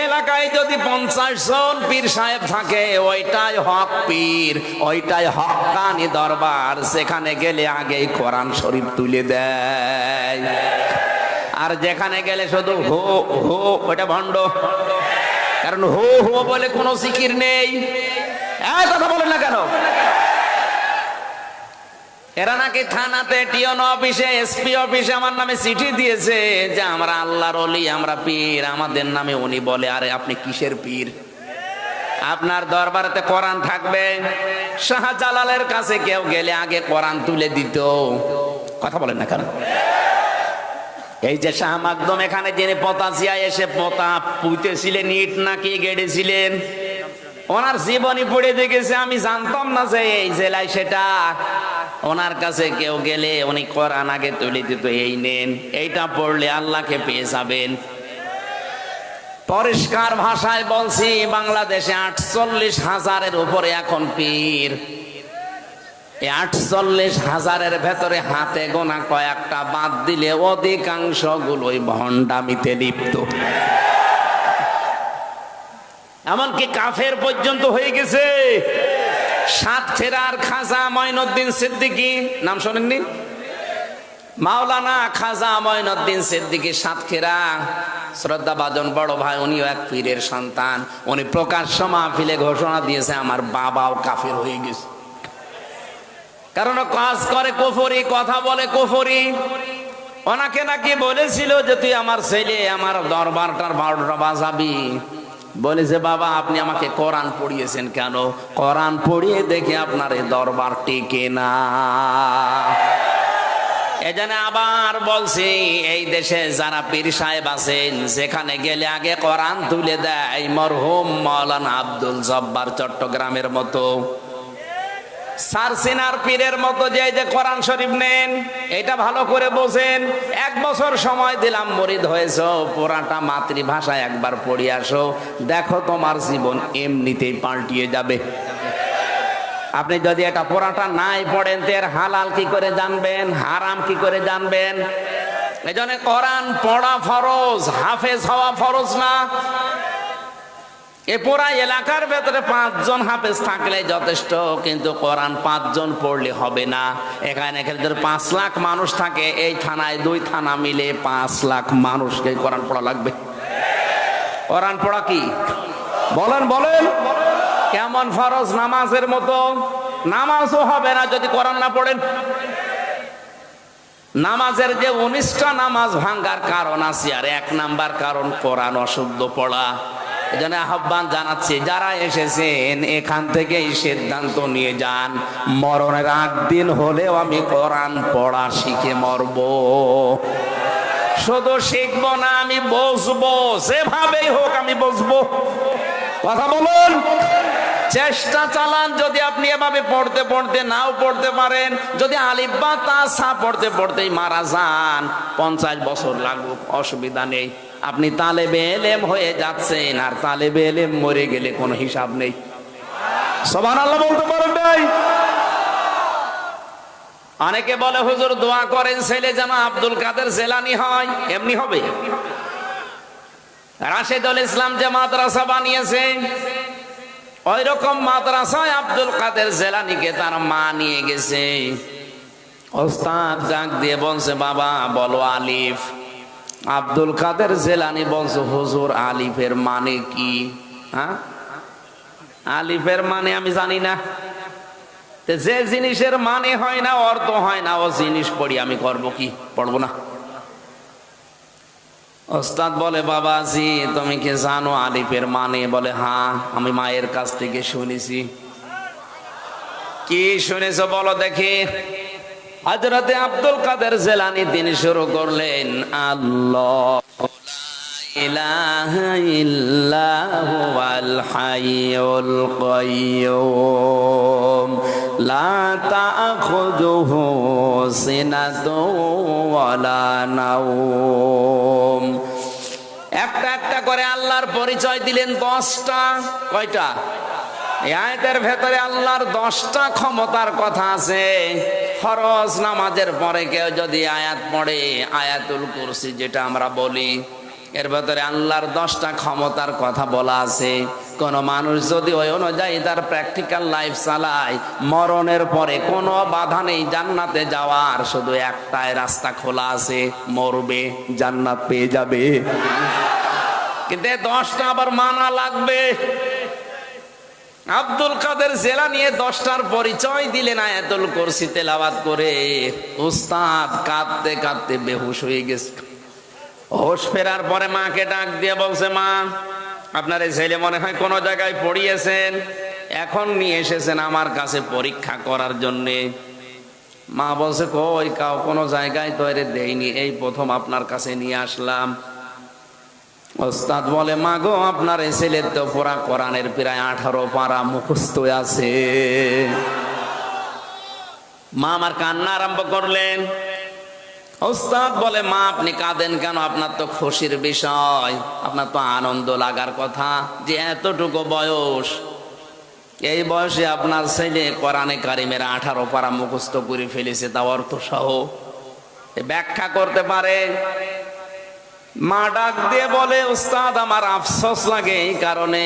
এলাকায় যদি 50 জন পীর সাহেব থাকে, ওইটাই হক পীর, ওইটাই হক্কানি দরবার। সেখানে গেলে আগে কোরআন শরীফ তুলে দেয়। আর যেখানে গেলে শুধু হো হো, ওটা ভণ্ড। কারণ হো হো বলে কোনো জিকির নেই। কথা বলেন না কেন? এরা নাকি থানাতে, টিওন অফিসে, এসপি অফিসে আমার নামে চিঠি দিয়েছে যে আমরা আল্লাহর ওলি, আমরা পীর, আমাদের নামে উনি বলে। আরে আপনি কিসের পীর? আপনার দরবারেতে কোরআন থাকবে। শাহজালালের কাছে কেউ গেলে আগে কোরআন তুলে দিত। কথা বলেন না কেন? এই যে শাহ মাকদুম এখানে যিনি পতাশিয়া এসে পোতা পুঁতেছিলেন, ইট নাকি গেড়েছিলেন, ওনার জীবনী পড়ে দেখেছে। আমি জানতাম না যে এই জেলায় সেটা। ওনার কাছে কেউ গেলে উনি কোরআন আগে তুলে দিত, এই নেন, এইটা পড়লে আল্লাহকে পেয়ে যাবেন। পরিষ্কার ভাষায় বলছি, বাংলাদেশে 48,000-এর উপরে এখন পীর। 48,000-এর ভেতরে হাতে গোনা কয়েকটা বাদ দিলে অধিকাংশ গুলোই ভণ্ডামিতে লিপ্ত। এমনকি কাফের পর্যন্ত হয়ে গেছে। সাতক্ষীরার খাজা মঈনুদ্দিন সিদ্দিকী নাম শোনেননি? মাওলানা খাজা মঈনুদ্দিন সিদ্দিকী সাতক্ষীরা, শ্রদ্ধাভাজন বড় ভাই, উনিও এক পীরের সন্তান। উনি প্রকাশ্য মাহফিলে ঘোষণা দিয়েছে আমার বাবাও কাফের হয়ে গেছে। কারণ কাজ করে কুফরি, কথা বলে কুফরি। ওনাকে নাকি বলেছিল যে তুই আমার ছেলে, আমার দরবারটার 12টা বাজাবি। বলেছে বাবা আপনি আমাকে কোরআন পড়িয়েছেন কেন? কোরআন পড়িয়ে দেখে আপনার এই দরবার টিকে না। এজন্য আবার বলছি, এই দেশে যারা পীর সাহেব আছেন, যেখানে গেলে আগে কোরআন তুলে দেয়, মরহুম মাওলানা আব্দুল জব্বার চট্টগ্রামের মতো, সারসিনার পীরের মতো যে কোরআন শরীফ নেন, এটা ভালো করে বোঝেন। 1 বছর সময় দিলাম, মুরিদ হয়েছ, পুরাটা মাতৃভাষায় একবার পড়ে আসো, দেখো তোমার জীবন এমনিতেই পাল্টিয়ে যাবে। আপনি যদি এটা পুরাটা নাই পড়েন, তো এর হালাল কি করে জানবেন, হারাম কি করে জানবেন? এজন্য কোরআন পড়া ফরজ, হাফেজ হওয়া ফরজ না। এ পুরা এলাকার ভেতরে 5 জন হাফেজ থাকলে যথেষ্ট, কিন্তু কোরআন 5 জন পড়লে হবে না। এখানে 5 লাখ মানুষ থাকে, এই থানায় 2 থানা মিলে 5 লাখ মানুষকে কোরআন পড়া লাগবে। কোরআন পড়া কি বলেন বলেন, কেমন ফরজ? নামাজের মতো। নামাজও হবে না যদি কোরআন না পড়েন। নামাজের যে 19টা নামাজ ভাঙ্গার কারণ আছে, আর 1 নাম্বার কারণ কোরআন অশুদ্ধ পড়া। এজন্য আহ্বান জানাচ্ছি, যারা এসেছেন এখান থেকে এই সিদ্ধান্ত নিয়ে যান, মরণের আগ দিন হলেও আমি কোরআন পড়া শিখে মরব। শুধু শিখবো না, আমি বসবো, যেভাবেই হোক আমি বসবো। কথা বলুন, চেষ্টা চালান। যদি আপনি এভাবে পড়তে পড়তে নাও পড়তে পারেন, যদি আলিফ বা তা সা পড়তে পড়তেই মারা যান, 50 বছর লাগুক, অসুবিধা নেই। আপনি তালেবে এলেম হয়ে যাচ্ছেন, আর তালেবে এলেম মরে গেলে কোনো হিসাব নেই। সুবহানাল্লাহ বলতে পারেন নাই? অনেকে বলে হুজুর দোয়া করেন ছেলে যেন আব্দুল কাদের জেলানি হয়। এমনি হবে? রাশেদুল ইসলাম যে মাদ্রাসা বানিয়েছে, ওই রকম মাদ্রাসায় আব্দুল কাদের জেলানিকে তার মা নিয়ে গেছে। ওস্তাদ ডাক দিয়ে বলছে, বাবা বলো আলিফ। আব্দুল কাদের জেলানি বলছে, হুজুর আলিফের মানে কি? হ্যাঁ, আলিফের মানে আমি জানি না। যে জিনিসের মানে হয় না, অর্থ হয় না, ও জিনিস পড়ি আমি করব কি? পড়বো না। ওস্তাদ বলে, বাবাজি তুমি কি জানো আলিফের মানে? বলে, হ্যাঁ আমি মায়ের কাছ থেকে শুনেছি। কি শুনেছো বলো দেখি। হযরতে আব্দুল কাদের জেলানী তিনি শুরু করলেন, আল্লাহ ইলাহা ইল্লাহু আল হাইয়ুল কাইয়্যুম লা তাখুযুহু সিনাতুন ওয়ালা নাওম। একটা একটা করে আল্লাহর পরিচয় দিলেন 10টা। কয়টা? এই আয়াতের ভেতরে আল্লাহর 10টা ক্ষমতার কথা আছে। ফরজ নামাজের পরে কেউ যদি আয়াত পড়ে, আয়াতুল কুরসি যেটা আমরা বলি, এর ভেতরে আল্লাহর 10টা ক্ষমতার কথা বলা আছে। কোন মানুষ যদি ওই অনুযায়ী তার প্র্যাকটিক্যাল লাইফ চালায়, মরণের পরে কোনো বাধা নেই জান্নাতে যাওয়ার, শুধু একটাই রাস্তা খোলা আছে, মরবে জান্নাত পেয়ে যাবে। কিন্তু 10টা আবার মানা লাগবে। আব্দুল কাদের জেলানী 10টার পরিচয় দিলেন আয়াতুল কুরসি তেলাওয়াত করে। উস্তাদ কাঁদতে কাঁদতে বেহুশ হয়ে গেছে। হোশ ফেরার পরে মাকে ডাক দিয়ে বলছে, মা আপনার এই ছেলে মনে হয় কোনো জায়গায় পড়িয়েছেন, এখন নিয়ে এসেছেন আমার কাছে পরীক্ষা করার জন্যে। মা বলছে, কই কোনো জায়গায় তো এর দেয়নি, এই প্রথম আপনার কাছে নিয়ে আসলাম। ওস্তাদ বলে, মা গো আপনার এই ছেলের তো পুরা কোরআনের প্রায় 18 পারা মুখস্থ আছে। মা আমার কান্না আরম্ভ করলেন। ওস্তাদ বলে, মা আপনি কাঁদেন কেন? আপনার তো খুশির বিষয়, আপনার তো আনন্দ লাগার কথা যে এতটুকু বয়স, এই বয়সে আপনার ছেলে কোরআনে কারিমের 18 পারা মুখস্থ করে ফেলেছে, তা অর্থ সহ ব্যাখ্যা করতে পারে। মা ডাক দিয়ে বলে, উস্তাদ আমার আফসোস লাগে এই কারণে,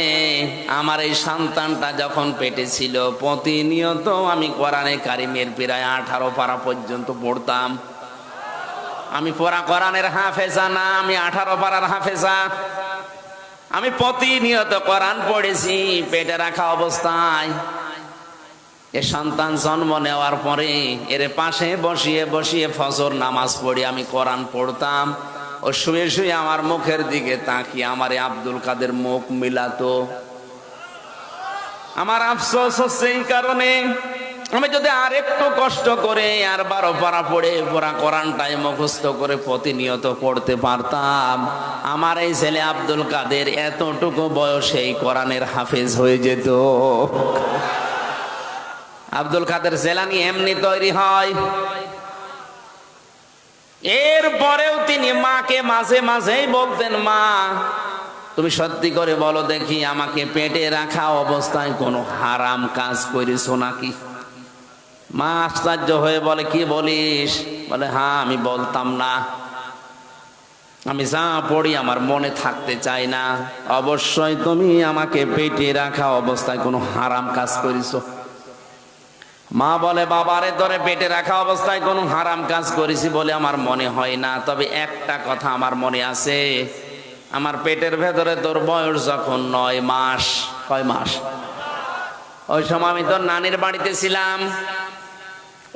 আমার এই সন্তানটা যখন পেটে ছিল প্রতিনিয়ত আমি কোরআনে কারিমের প্রায় 18 পারা পর্যন্ত পড়তাম। আমি পুরা কোরআনের হাফেজা না, আমি 18 পারার হাফেজা। আমি প্রতিনিয়ত কোরআন পড়েছি পেটে রাখা অবস্থায়। এ সন্তান জন্ম নেওয়ার পরে এর পাশে বসিয়ে বসিয়ে ফজর নামাজ পড়ে আমি কোরআন পড়তাম। ও শুয়ে শুয়ে আমার মুখের দিকে তাকিয়ে আমার আব্দুল কাদের মুখ মিলাতো। আমার আফসোস হচ্ছে এই কারণে, আমি যদি আর একটু কষ্ট করে আর 12 পারা পড়ে পুরা কোরআনটাই মুখস্থ করে প্রতিনিয়ত পড়তে পারতাম, আমার এই ছেলে আব্দুল কাদের এতটুকু বয়সেই কোরআনের হাফেজ হয়ে যেত। আব্দুল কাদের জেলানী এমনি তৈরি হয়। এরপরেও তিনি মাকে মাঝে মাঝেই বলতেন, মা তুমি সত্যি করে বলো দেখি, আমাকে পেটে রাখা অবস্থায় কোনো হারাম কাজ করেছো নাকি? মা আশ্চর্য হয়ে বলে, কি বলিস? বলে, হ্যাঁ আমি বলতাম না। আমি যা পড়ি আমার মনে থাকতে চাই না। অবশ্যই তুমি আমাকে পেটে রাখা অবস্থায় কোনো হারাম কাজ করেছো। মা বলে, বাবারে তোরে পেটে রাখা অবস্থায় কোনো হারাম কাজ করেছি বলে আমার মনে হয় না, তবে একটা কথা আমার মনে আছে, আমার পেটের ভেতরে তোর বয়স যখন 9 মাস। কয় মাস? ওই সময় আমি তোর নানির বাড়িতে ছিলাম।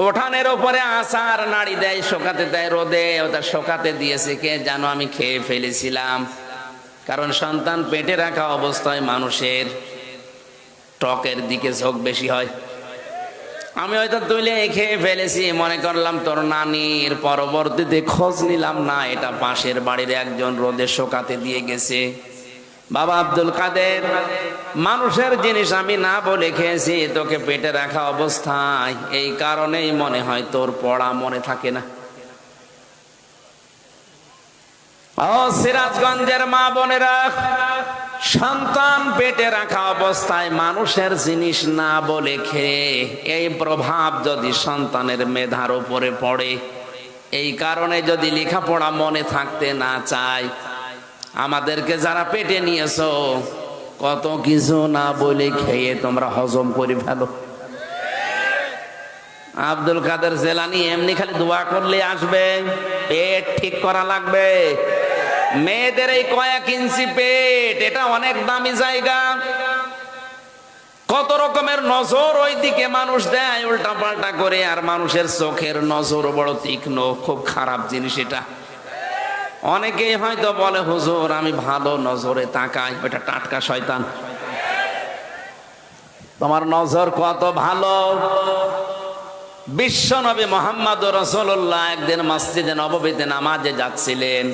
উঠানের ওপরে আসার নাড়ি দেয়, শোকাতে দেয় রোদে, ওটা শোকাতে দিয়েছে কে জানো, আমি খেয়ে ফেলেছিলাম। কারণ সন্তান পেটে রাখা অবস্থায় মানুষের টকের দিকে ঝোঁক বেশি হয়। আমি হয়তো তুলে খেয়ে ফেলেছি, মনে করলাম তোর নানির। পরবর্তীতে খোঁজ নিলাম না, এটা পাশের বাড়ির একজন রোদে শোকাতে দিয়ে গেছে। বাবা আব্দুল কাদের, মানুষের জিনিস আমি না বলে খেয়েছি তোকে পেটে রাখা অবস্থায়, এই কারণেই মনে হয় তোর পড়া মনে থাকে না। ও সিরাজগঞ্জের মা বোনেরা, সন্তান পেটে রাখা অবস্থায় মানুষের জিনিস না বলে খেয়ে এই প্রভাব যদি সন্তানের মেধার উপরে পড়ে, এই কারণে যদি লেখাপড়া মনে থাকতে না চায়, আমাদেরকে যারা পেটে নিয়েছো কত কিছু না বলে খেয়ে তোমরা হজম করে ফেলো। আব্দুল কাদের জেলানি এমনি খালি দোয়া করলে আসবে, পেট ঠিক করা লাগবে। মেয়েদের এই কয়েক ইঞ্চি পেট, এটা অনেক দামি জায়গা। কত রকমের নজর ওই দিকে মানুষ দেয় উল্টা পাল্টা করে, আর মানুষের চোখের নজর বড় তীক্ষ্ণ, খুব খারাপ জিনিস এটা। অনেকেই হয়তো বলে, হুজুর আমি ভালো নজরে তাকাই, ওটা টাটকা শয়তান। তোমার নজর কত ভালো। বিশ্ব নবী মুহাম্মদ রাসূলুল্লাহ একদিন মসজিদে নববীতে নামাজে যাচ্ছিলেন,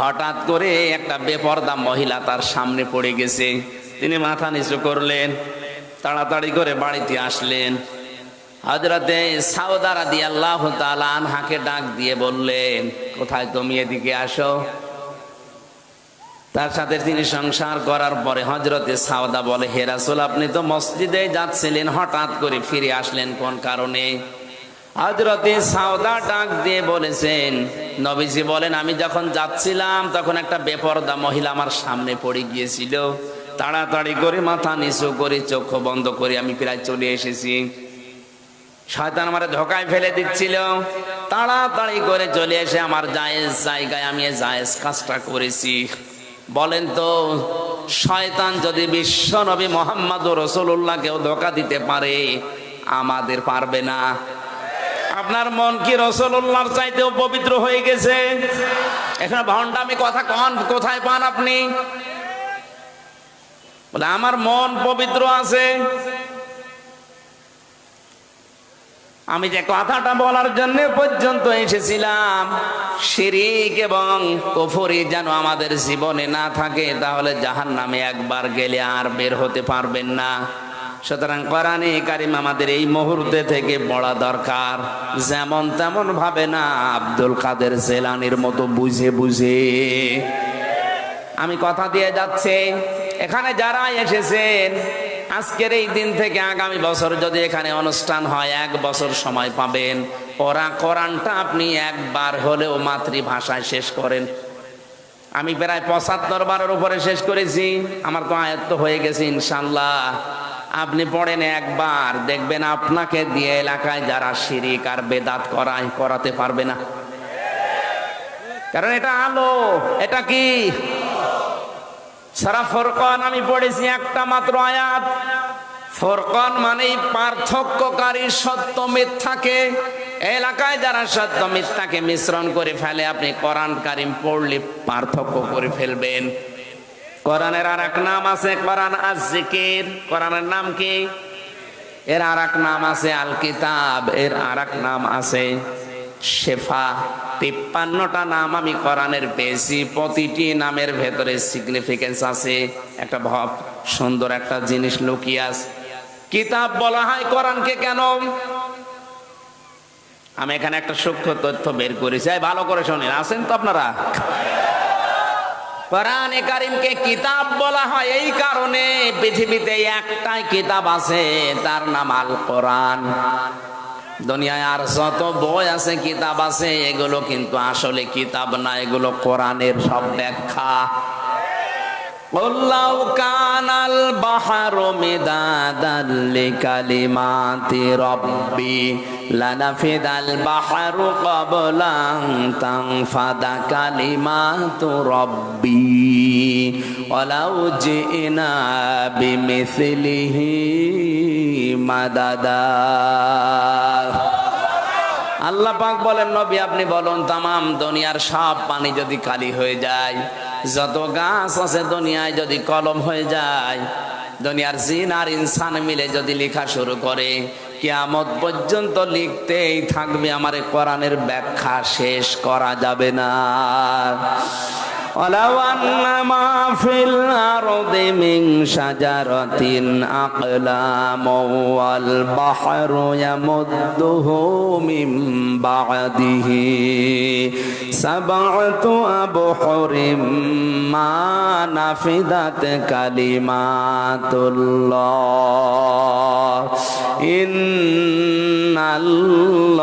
হঠাৎ করে একটা বেপরদা মহিলা তার সামনে পড়ে গেছে। তিনি মাথা নিচু করলেন, তাড়াতাড়ি করে বাড়িতে আসলেন। হযরতে সাউদা রাদিয়াল্লাহু তাআলা আনহাকে ডাক দিয়ে বললেন, কোথায় তুমি, এদিকে আসো। তার সাথে তিনি সংসার করার পরে হযরতে সাউদা বলে, হে রাসূল, আপনি তো মসজিদে যাচ্ছিলেন, হঠাৎ করে ফিরে আসলেন কোন কারণে? হযরতে সাউদা ডাক দিয়ে বলেছেন, নবীজি বলেন, আমি যখন যাচ্ছিলাম তখন একটা বেপরদা মহিলা আমার সামনে পড়ে গিয়েছিল। তাড়াতাড়ি করে মাথা নিচু করে চোখ বন্ধ করে আমি প্রায় চলে এসেছি। শয়তান আমারে ধোকায় ফেলে দিচ্ছিল। তাড়াতাড়ি করে চলে এসে আমার জায়েজ জায়গায় আমি জায়েজ কাজটা করেছি। বলেন তো, শয়তান যদি বিশ্ব নবী মুহাম্মদুর রাসূলুল্লাহকেও ধোকা দিতে পারে, আমাদের পারবে না? আপনার মন কি রাসূলুল্লাহর চাইতেও পবিত্র হয়ে গেছে? এখানে ভণ্ডামি কথা কোথায় পান আপনি? বলে আমার মন পবিত্র আছে। আমি যে কথাটা বলার জন্য পর্যন্ত এসেছিলাম, শিরক এবং কুফরি যেন আমাদের জীবনে না থাকে, তাহলে জাহান্নামে একবার গেলে আর বের হতে পারবেন না। সুতরাং কোরআনে কারিম আমাদের এই মুহূর্তে থেকে পড়া দরকার, যেমন তেমন ভাবে না, আব্দুল কাদের জেলানির মতো বুঝে বুঝে। আমি কথা দিয়ে যাচ্ছি, এখানে যারা এসেছেন আজকের এই দিন থেকে আগামী বছর যদি এখানে অনুষ্ঠান হয়, 1 বছর সময় পাবেন। ওরা কোরআনটা আপনি একবার হলেও মাতৃভাষায় শেষ করেন। আমি প্রায় 75 বারের উপরে শেষ করেছি, আমার তো আয়ত্ত হয়ে গেছে ইনশাআল্লাহ। আপনি পড়েন একবার, দেখবেন আপনাকে দিয়ে এলাকায় যারা শিরিক আর বেদাত করাতে পারবে না। কারণ এটা আলো। এটা কি? সূরা ফুরকান আমি পড়েছি একটা মাত্র আয়াত। ফুরকান মানেই পার্থক্যকারী সত্য মিথ্যাকে। এলাকায় যারা সত্য মিথ্যাকে মিশ্রণ করে ফেলে, আপনি কোরআন কারীম পড়লে পার্থক্য করে ফেলবেন। কোরআনের আর এক নাম আছে কোরআন আজ-জিকির। কোরআনের নাম কি? এর আর এক নাম আছে আল কিতাব, এর আর এক নাম আছে শেফা। 53টা নাম আমি কোরআনের পেয়েছি। প্রতিটি নামের ভেতরে সিগনিফিকেন্স আছে, একটা ভাব, সুন্দর একটা জিনিস লুকিয়ে আছে। কিতাব বলা হয় কোরআনকে কেন? আমি এখানে একটা সূক্ষ্ম তথ্য বের করেছি, ভালো করে শুনেন। আছেন তো আপনারা? কোরআনে কারীমকে কিতাব বলা হয় এই কারণে, পৃথিবীতে একটাই কিতাব আছে, তার নাম আল কোরআন। দুনিয়ায় আর যত বই আছে, কিতাব আছে, এগুলো কিন্তু আসলে কিতাব না, এগুলো কোরআনের সব ব্যাখ্যা। আল্লাহ কানাল বাহরু মিদাদাল লিকালিমাতি রাব্বি লানাফিদাল বাহরু ক্বাবলা আন তানফাদা কালিমাতু রাব্বি ওয়ালাউ জিনা বিমিসলিহি মাদাদা। আল্লাহ পাক বলেন, নবী আপনি বলুন, তামাম দুনিয়ার সব পানি যদি কালি হয়ে যায়, যত গাছ আছে দুনিয়ায় যদি কলম হয়ে যায়, দুনিয়ার জিন আর ইনসান মিলে যদি লেখা শুরু করে, কিয়ামত পর্যন্ত লিখতেই থাকবে, আমার কোরআনের ব্যাখ্যা শেষ করা যাবে না। ওয়ালাউ আন্না মা ফিল আরদি মিন শাজারাতিন আকলামু ওয়াল বাহরু ইয়ামুদ্দুহু মিন বা'দিহি সাব'তু আবহুরিম মা নাফিদাত কালিমাতুল্লাহ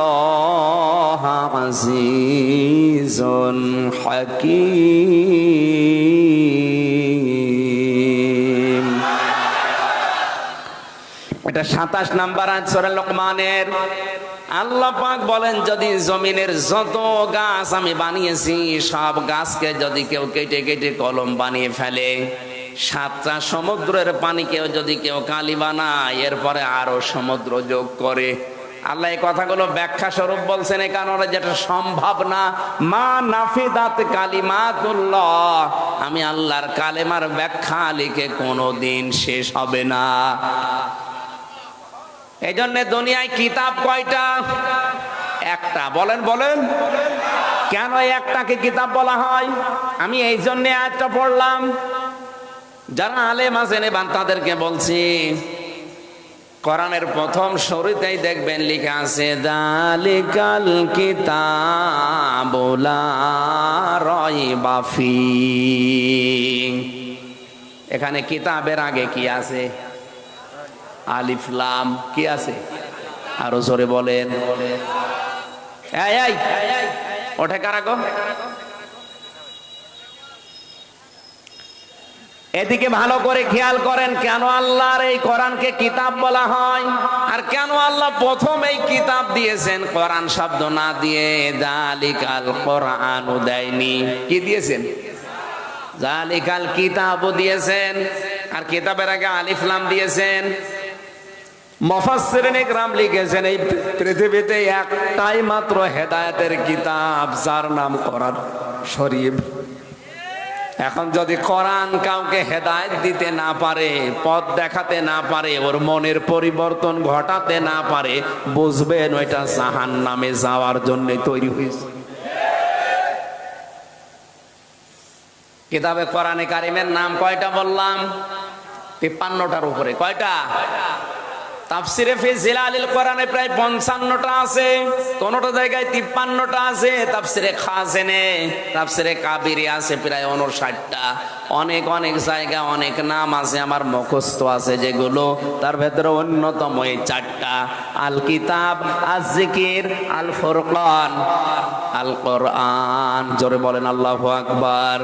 ইন্নাল্লাহা আজিজুন হাকীম। এটা 27 নাম্বার আয়াত সূরা লোকমানের। আল্লাহ পাক বলেন, যদি জমিনের যত গাছ আমি বানিয়েছি, সব গাছকে যদি কেউ কেটে কেটে কলম বানিয়ে ফেলে, 7টা সমুদ্রের পানিকেও যদি কেউ কালি বানায়, এরপরে আরো সমুদ্র যোগ করে, আল্লাহ এই কথাগুলো ব্যাখ্যা স্বরূপ বলছেন, এই কারণে যেটা সম্ভব না। মা নাফিদাত কালিমাতুল্লাহ, আমি আল্লাহর কালেমার ব্যাখ্যা লিখে কোনোদিন শেষ হবে না। এই জন্য দুনিয়ায় কিতাব কয়টা? একটা। বলেন বলেন, কেন একটাকে কিতাব বলা হয়? আমি এই জন্য আয়াতটা পড়লাম, যারা আলেম আছেন এবার তাদেরকে বলছি, কোরআনের প্রথম শুরুতেই দেখবেন লেখা আছে যালিকাল কিতাবু লা রাইবা ফীহ। এখানে কিতাবের আগে কি আছে? আলিফ লাম। কি আছে? আরো জোরে বলেন। এই এই ওঠে কারা গো? এদিকে ভালো করে খেয়াল করেন, কেন আল্লাহর এই কোরআনকে কিতাব বলা হয়, আর কেন আল্লাহ প্রথম এই কিতাব দিয়েছেন, কোরআন শব্দ না দিয়ে যালিকাল কোরআনু দেয়নি। কি দিয়েছেন? যালিকাল কিতাবও দিয়েছেন, আর কিতাবের আগে আলিফ লাম দিয়েছেন। মুফাসসিরিন ইকরাম লিখেছেন, এই পৃথিবীতে একটাই মাত্র হেদায়েতের কিতাব, যার নাম কোরআন শরীফ। এখন যদি কোরআন কাউকে হেদায়েত দিতে না পারে, পথ দেখাতে না পারে, ওর মনের পরিবর্তন ঘটাতে না পারে, বুঝবেন ওইটা জাহান্নামে যাওয়ার জন্য তৈরি হয়েছে। কিতাবে কোরআনে কারিমের নাম কয়টা বললাম? 53টার উপরে। কয়টা? তাফসিরে ফি জিলালিল কোরআনে প্রায় 55টা আছে, কোনটা জায়গায় 53টা আছে। তাফসিরে খাজেনে, তাফসিরে কাবিরে আছে প্রায় 59টা। অনেক অনেক জায়গা অনেক নাম আছে, আমার মুখস্থ আছে যেগুলো, তার ভেতরে অন্যতম এই 4টা: আল কিতাব, আজ জিকির, আল ফুরকান, আল কোরআন। জোরে বলেন আল্লাহু আকবার।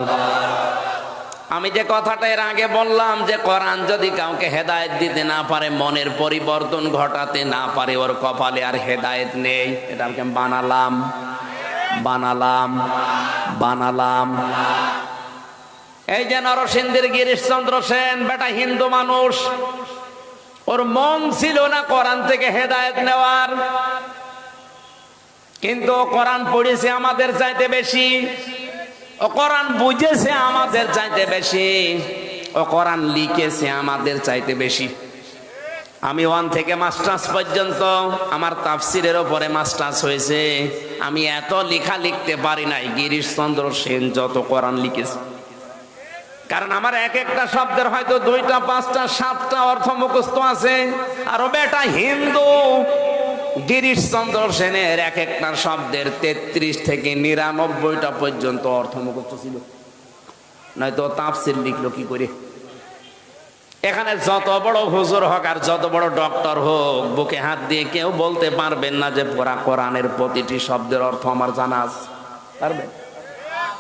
আমি যে কথাটা এর আগে বললাম যে কোরআন যদি কাউকে হেদায়েত দিতে না পারে, মনের পরিবর্তন ঘটাতে না পারে, ওর কপালে আর হেদায়েত নেই। এটা আমি বানালাম বানালাম বানালাম। এই যে নরসিংদীর গিরিশচন্দ্র সেন, বেটা হিন্দু মানুষ, ওর মন ছিল না কোরআন থেকে হেদায়েত নেওয়ার, কিন্তু কোরআন পড়েছে আমাদের চাইতে বেশি, ও কোরআন বুঝেছে আমাদের চাইতে বেশি, ও কোরআন লিখেছে আমাদের চাইতে বেশি। আমি 1 থেকে মাস্টার্স পর্যন্ত আমার তাফসিরের উপরে মাস্টার্স হয়েছে। আমি এত লেখা লিখতে পারি নাই গিরিশচন্দ্র সেন যত কোরআন লিখেছে। কারণ আমার এক একটা শব্দের হয়তো 2টা 5টা 7টা অর্থ মুখস্থ আছে। আর ও বেটা হিন্দু, গিরিশচন্দ্র সেনের এক একটা শব্দের 33 থেকে 99টা পর্যন্ত অর্থ মুখস্থ ছিল, নয়তো তাফসির লিখলো কি করে? এখানে যত বড় হুজুর হোক আর যত বড় ডক্টর হোক, বুকে হাত দিয়ে কেউ বলতে পারবেন না যে কোরআনের প্রতিটি শব্দের অর্থ আমার জানা আছে। পারবেন?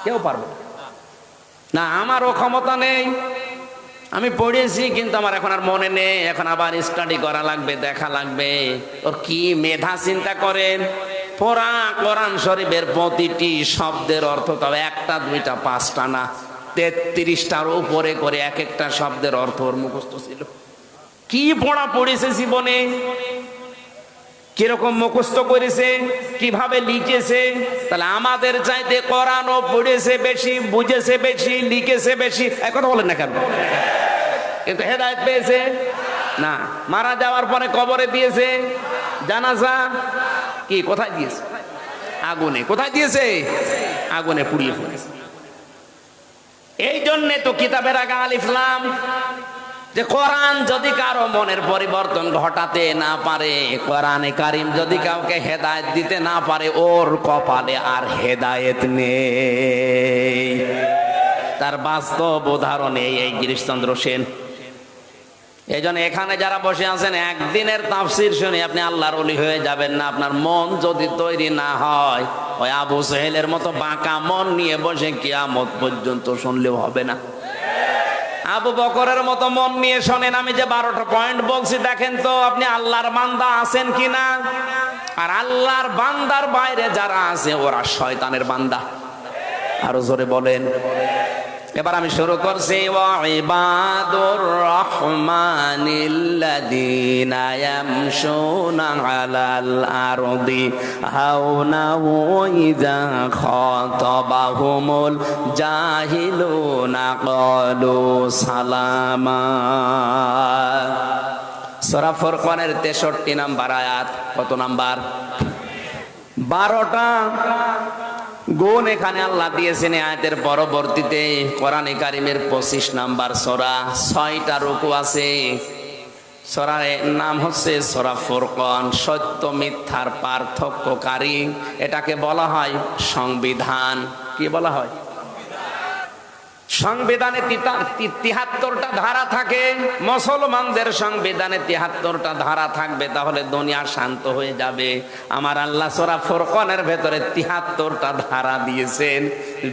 কেউ পারবে না। আমারও ক্ষমতা নেই। আমি পড়েছি কিন্তু আমার এখন আর মনে নেই, এখন আবার স্টাডি করা লাগবে, দেখা লাগবে। ওর কি মেধা চিন্তা করেন। পুরা কোরআন শরীফের প্রতিটি শব্দের অর্থ, তবে একটা দুইটা পাঁচটা না, 33টার উপরে করে এক একটা শব্দের অর্থ ওর মুখস্থ ছিল। কি পড়া পড়েছে জীবনে, কিরকম মুখস্থ করেছে, কিভাবে লিখেছে। তাহলে আমাদের চাইতে কোরআনও পড়েছে বেশি, বুঝেছে বেশি, লিখেছে বেশি। এক কথা বলেন না কেন? কিন্তু হেদায়েত পেয়েছে না। মারা যাওয়ার পরে কবরে দিয়েছে জানাজা, কি কোথায় দিয়েছে? আগুনে। কোথায় দিয়েছে? আগুনে পুড়িয়ে ফেলেছে। এই জন্যে তো কিতাবের আগে আলিফ লাম, যে কোরআন যদি কারো মনের পরিবর্তন ঘটাতে না পারে, কোরআনে কারিম যদি কাউকে হেদায়েত দিতে না পারে, ওর কপালে আর হেদায়েত নেই। তার বাস্তব উদাহরণ এই গিরিশচন্দ্র সেন। এই জন্য এখানে যারা বসে আছেন, একদিনের তাফসির শুনে আপনি আল্লাহর ওলি হয়ে যাবেন না। আপনার মন যদি তৈরি না হয়, ওই আবু সেহেলের মতো বাঁকা মন নিয়ে বসে কিয়ামত পর্যন্ত শুনলেও হবে না। আবু বকরের মতো মন নিয়ে শোনেন। আমি যে 12টা পয়েন্ট বলছি, দেখেন তো আপনি আল্লাহর বান্দা আছেন কিনা। আর আল্লাহর বান্দার বাইরে যারা আছে, ওরা শয়তানের বান্দা। আরো জোরে বলেন। এবার আমি শুরু করছি। ওয়া ইবাদুর রহমানিল্লাযীনা ইয়ামশুনা আলাল আরদি হাওনা ওয়া ইযা খাতাবাহুমুল জাহিলুনা ক্বালু সালামা। সূরা ফুরকানের 63 নম্বর আয়াত। কত নাম্বার? 12টা গুণ এখানে আল্লাহ দিয়েছেন আয়াতের পরবর্তীতে। কোরআনে কারিমের 25 নাম্বার সূরা, 6টা রুকু আছে। সূরার নাম হচ্ছে সূরা ফুরকান, সত্য মিথ্যার পার্থক্যকারী। এটাকে বলা হয় সংবিধান। কি বলা হয়? সংবিধানে 73টা ধারা থাকে। মুসলমানদের সংবিধানে 73টা ধারা থাকবে, তাহলে দুনিয়া শান্ত হয়ে যাবে। আমার আল্লাহ সূরা ফুরকানের ভেতরে 73টা ধারা দিয়েছেন।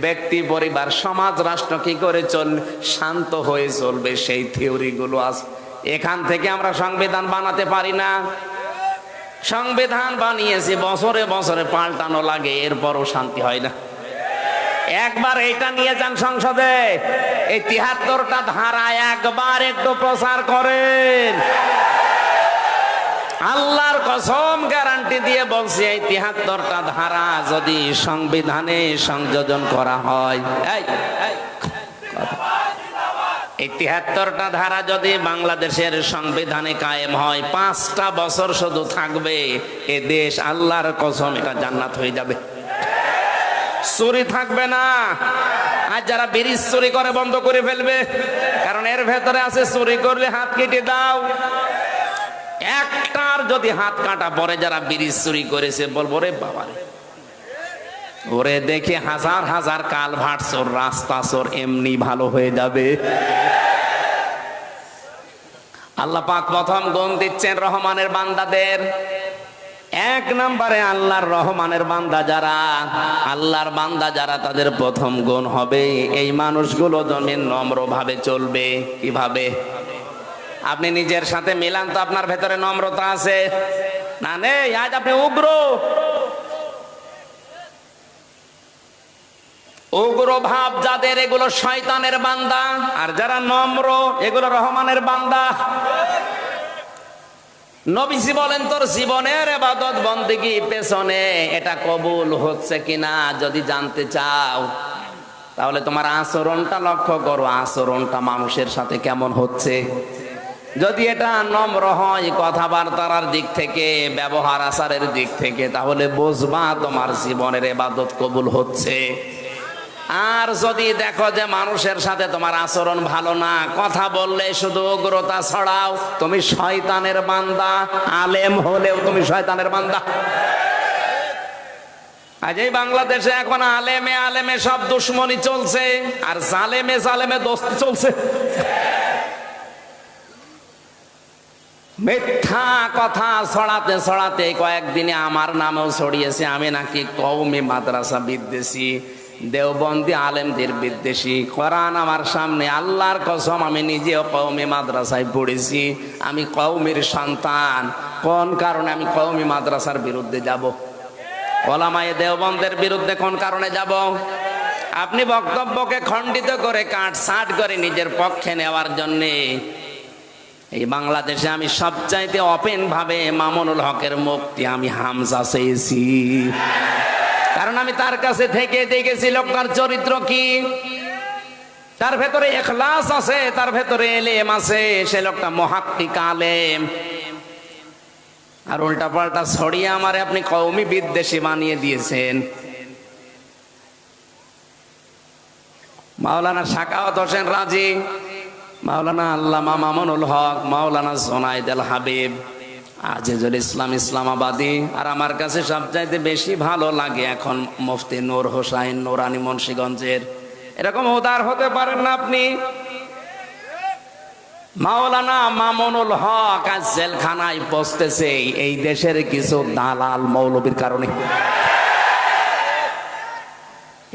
ব্যক্তি, পরিবার, সমাজ, রাষ্ট্র কি করে শান্ত হয়ে চলবে, সেই থিওরি গুলো আছে। এখান থেকে আমরা সংবিধান বানাতে পারি না। সংবিধান বানিয়েছি, বছরে বছরে পাল্টানো লাগে, এরপরও শান্তি হয় না। একবার এটা নিয়ে যান সংসদে, এই 73টা ধারা একবার একটু প্রচার করেন। আল্লাহর কসম গ্যারান্টি দিয়ে বলছি, এই 73টা ধারা যদি সংবিধানে সংযোজন করা হয়, এই 73টা ধারা যদি বাংলাদেশের সংবিধানে কায়েম হয়, 5টা বছর শুধু থাকবে এ দেশ। আল্লাহর কসম, এটা জান্নাত হয়ে যাবে। চুরি থাকবে না। আর যারা ব্রিজ চুরি করে বন্ধ করে ফেলবে, কারণ এর ভেতরে আছে চুরি করলে হাত কেটে দাও। একটার যদি হাত কাটা পরে যারা ব্রিজ চুরি করেছে, বলবো রে বাবা রে, ওরে দেখে হাজার হাজার কালভার্ট চোর, রাস্তা চোর এমনি ভালো হয়ে যাবে। আল্লাহ পাক প্রথম গুণ দিচ্ছেন রহমানের বান্দাদের। 1 নম্বরে আল্লাহর রহমানের বান্দা যারা, আল্লাহর বান্দা যারা, তাদের প্রথম গুণ হবে এই মানুষগুলো জমিন নম্রভাবে চলবে। কিভাবে? আপনি নিজের সাথে মিলান তো, আপনার ভেতরে নম্রতা আছে না? নেই। আজ আপনি উগ্র, উগ্র ভাব যাদের, এগুলো শয়তানের বান্দা। আর যারা নম্র, এগুলো রহমানের বান্দা। নবীজি বলেন, তোর জীবনের ইবাদত বন্দেগী পেছনে এটা কবুল হচ্ছে কিনা যদি জানতে চাও, তাহলে তোমার আচরণটা লক্ষ্য করো। আচরণটা মানুষের সাথে কেমন হচ্ছে। যদি এটা নম্র হয় কথাবার্তার দিক থেকে, ব্যবহার আচারের দিক থেকে, তাহলে বুঝবা তোমার জীবনের ইবাদত কবুল হচ্ছে। আর যদি দেখো যে মানুষের সাথে তোমার আচরণ ভালো না, কথা বললে শুধু উগ্রতা ছড়াও, তুমি শয়তানের বান্দা। আলেম হলেও তুমি শয়তানের বান্দা। আজ এই বাংলাদেশে এখন আলেমে আলেমে সব দুশ্মনী চলছে, আর জালেমে জালেমে দোস্তি চলছে। মিথ্যা কথা ছড়াতে ছড়াতে কয়েকদিনে আমার নামেও ছড়িয়েছে আমি নাকি কওমি মাদ্রাসা বিদ্বেষী, দেওবন্দি আলেমদের বিদ্বেষী। কোরআন আমার সামনে, আল্লাহর কসম আমি নিজেও কওমি মাদ্রাসায় পড়েছি, আমি কওমির সন্তান। কোন কারণে আমি কওমি মাদ্রাসার বিরুদ্ধে যাব? ওলামায়ে দেওবন্দের বিরুদ্ধে কোন কারণে যাব? আপনি বক্তব্যকে খণ্ডিত করে কাটছাঁট করে নিজের পক্ষে নেওয়ার জন্যে এই বাংলাদেশে আমি সবচাইতে ওপেন ভাবে মামুনুল হকের মুক্তি আমি হামজা চেয়েছি। কারণ আমি তার কাছে থেকে দেখেছি লোকটার চরিত্র কি, তার ভেতরে ইখলাস আছে, তার ভেতরে এলেম আছে, সে লোকটা মুহাক্কিক আলেম। আর উল্টা পাল্টা ছড়িয়ে আমারে আপনি কওমি বিদ্বেষী বানিয়ে দিয়েছেন। মাওলানা সাখাওয়াত হোসেন রাজি, মাওলানা আল্লামা মামুনুল হক, মাওলানা জোনায়েদ আল হাবিব, আজিজুল ইসলাম ইসলামাবাদী, আর আমার কাছে সবচাইতে বেশি ভালো লাগে এখন মুফতি নূর হোসাইন নুরানি মুন্সিগঞ্জের। এরকম উদার হতে পারেন না আপনি? মাওলানা মামুনুল হক আজ জেলখানায় বসতেছে এই দেশের কিছু দালাল মৌলবীর কারণে।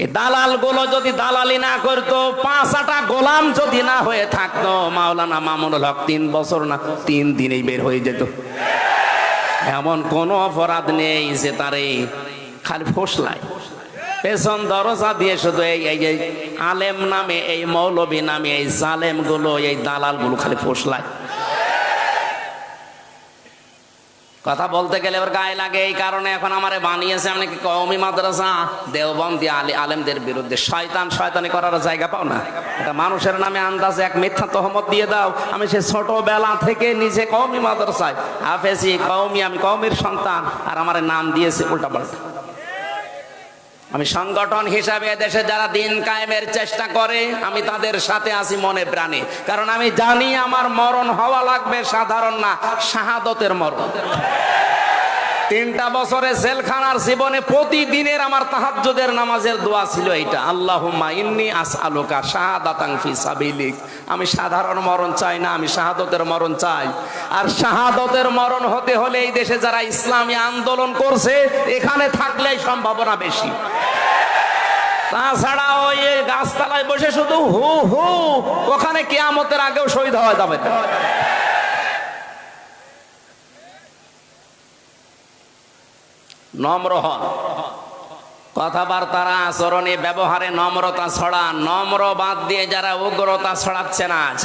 এই দালাল গুলো যদি দালালি না করতো, 5-8টা গোলাম যদি না হয়ে থাকতো, মাওলানা মামুনুল হক 3 বছর না 3 দিনেই বের হয়ে যেত। এমন কোন অপরাধ নেই যে তারে খালি ফসলায়, পেছন দরজা দিয়ে শুধু এই আলেম নামে, এই মৌলবী নামে এই জালেম গুলো, এই দালাল গুলো খালি ফসলায়। কথা বলতে গেলে ওর গায়ে লাগে, এই কারণে এখন আমারে বানিয়েছে আমি কি কওমি মাদ্রাসা দেওবন্দি আলেমদের বিরুদ্ধে। শয়তান শয়তানি করার জায়গা পাও না, এটা মানুষের নামে আন্দাজে এক মিথ্যা তহমত দিয়ে দাও। আমি সে ছোটবেলা থেকে নিজে কওমি মাদ্রাসায় হাফেজি, কওমি, আমি কওমির সন্তান, আর আমার নাম দিয়েছে উল্টাপাল্টা। আমি সংগঠন হিসাবে দেশে যারা দিন কায়েমের চেষ্টা করে আমি তাদের সাথে আছি মনে প্রাণে, কারণ আমি জানি আমার মরণ হওয়া লাগবে সাধারণ না, শাহাদতের মরণ। 3টা বছরে জেলখানার জীবনে প্রতিদিনের আমার তাহাজ্জুদের নামাজের দোয়া ছিল এইটা, আল্লাহুম্মা ইন্নী আসআলুকা শাহাদাতান ফি সাবিলিক। আমি সাধারণ মরণ চাই না, আমি শাহাদতের মরণ চাই। আর শাহাদতের মরণ হতে হলে এই দেশে যারা ইসলামী আন্দোলন করছে এখানে থাকলেই সম্ভাবনা বেশি। তাছাড়া ওই গাছতলায় বসে শুধু হু হু, ওখানে কিয়ামতের আগেও শহীদ হওয়া যাবে না। নম্র হন, কথাবার্তার আচরণে ব্যবহারে নম্রতা ছড়া, নম্র বাদ দিয়ে যারা উগ্রতা ছড়াচ্ছেন আজ।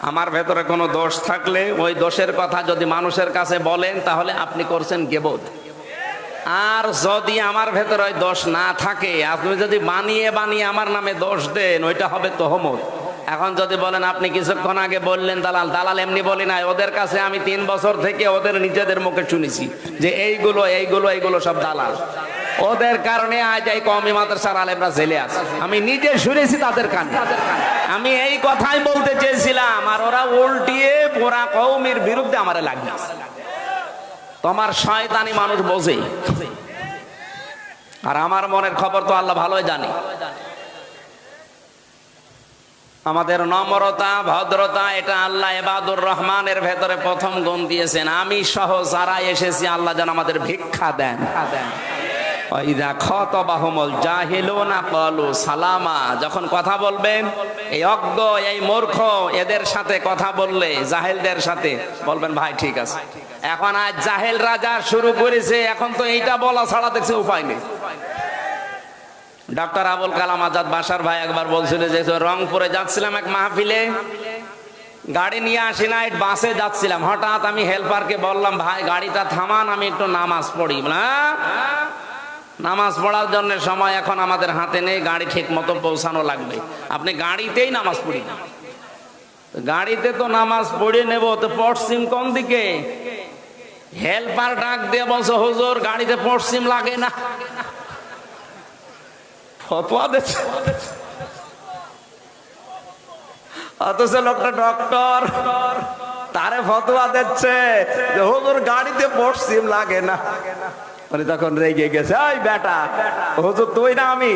আমার ভেতরে কোনো দোষ থাকলে ওই দোষের কথা যদি মানুষের কাছে বলেন তাহলে আপনি করছেন গীবত। আর যদি আমার ভেতরে ওই দোষ না থাকে, আপনি যদি বানিয়ে বানিয়ে আমার নামে দোষ দেন, ওইটা হবে তহমত। এখন যদি বলেন আপনি কিছুক্ষণ আগে বললেন দালাল, দালাল এমনি বলি নাই, ওদের কাছে আমি 3 বছর থেকে ওদের নিজেদের মুখে শুনেছি যে এইগুলো এইগুলো এইগুলো সব দালাল। ওদের কারণে আজ এই কওমি মাদ্রাসার আলেমরা জেলে আছে, আমি নিজে শুনেছি তাদের কানে। আমি এই কথাই বলতে চেয়েছিলাম, আর ওরা উল্টিয়ে পুরা কওমির বিরুদ্ধে আমারে লাগিয়েছে। তোমার শয়তানি মানুষ বোঝে, আর আমার মনের খবর তো আল্লাহ ভালোই জানে। আমাদের নম্রতা ভদ্রতা এটা আল্লাহ ইবাদুর রহমানের ভেতরে প্রথম গুণ দিয়েছেন। আমি সহ যারা এসেছি আল্লাহ যেন আমাদের ভিক্ষা দেন। ওয়াইদা খাতাবাহুমুল জাহিলুনা ক্বালু সালামা, যখন কথা বলবেন এই অজ্ঞ এই মূর্খ এদের সাথে কথা বললে, জাহেলদের সাথে বলবেন ভাই ঠিক আছে। এখন আজ জাহেল রাজা শুরু করেছে, এখন তো এইটা বলা ছাড়া দেখছে উপায় নেই। ডক্টর আবুল কালাম আজাদ বাসার ভাই একবার বলছিল যে রংপুরে যাচ্ছিলাম এক মাহফিলে, গাড়ি নিয়ে আসি না, বাসে যাচ্ছিলাম, হঠাৎ আমি হেল্পারকে বললাম ভাই গাড়িটা থামান, আমি একটু নামাজ পড়ি। নামাজ পড়ার জন্য সময় এখন আমাদের হাতে নেই, গাড়ি ঠিক মতো পৌঁছানো লাগবে, আপনি গাড়িতেই নামাজ পড়ি। গাড়িতে তো নামাজ পড়ে নেব, তো পশ্চিম কোন দিকে? হেল্পার ডাক দিয়ে বলছে হুজুর গাড়িতে পশ্চিম লাগে না। ফতোয়া দিচ্ছে, অথচ লোকটা ডক্টর, তারে ফতোয়া দিচ্ছে যে হুজুর গাড়িতে পশ্চিম লাগে না। মানে তখন রেগে গেছে, এই বেটা হুজুর তুই না আমি,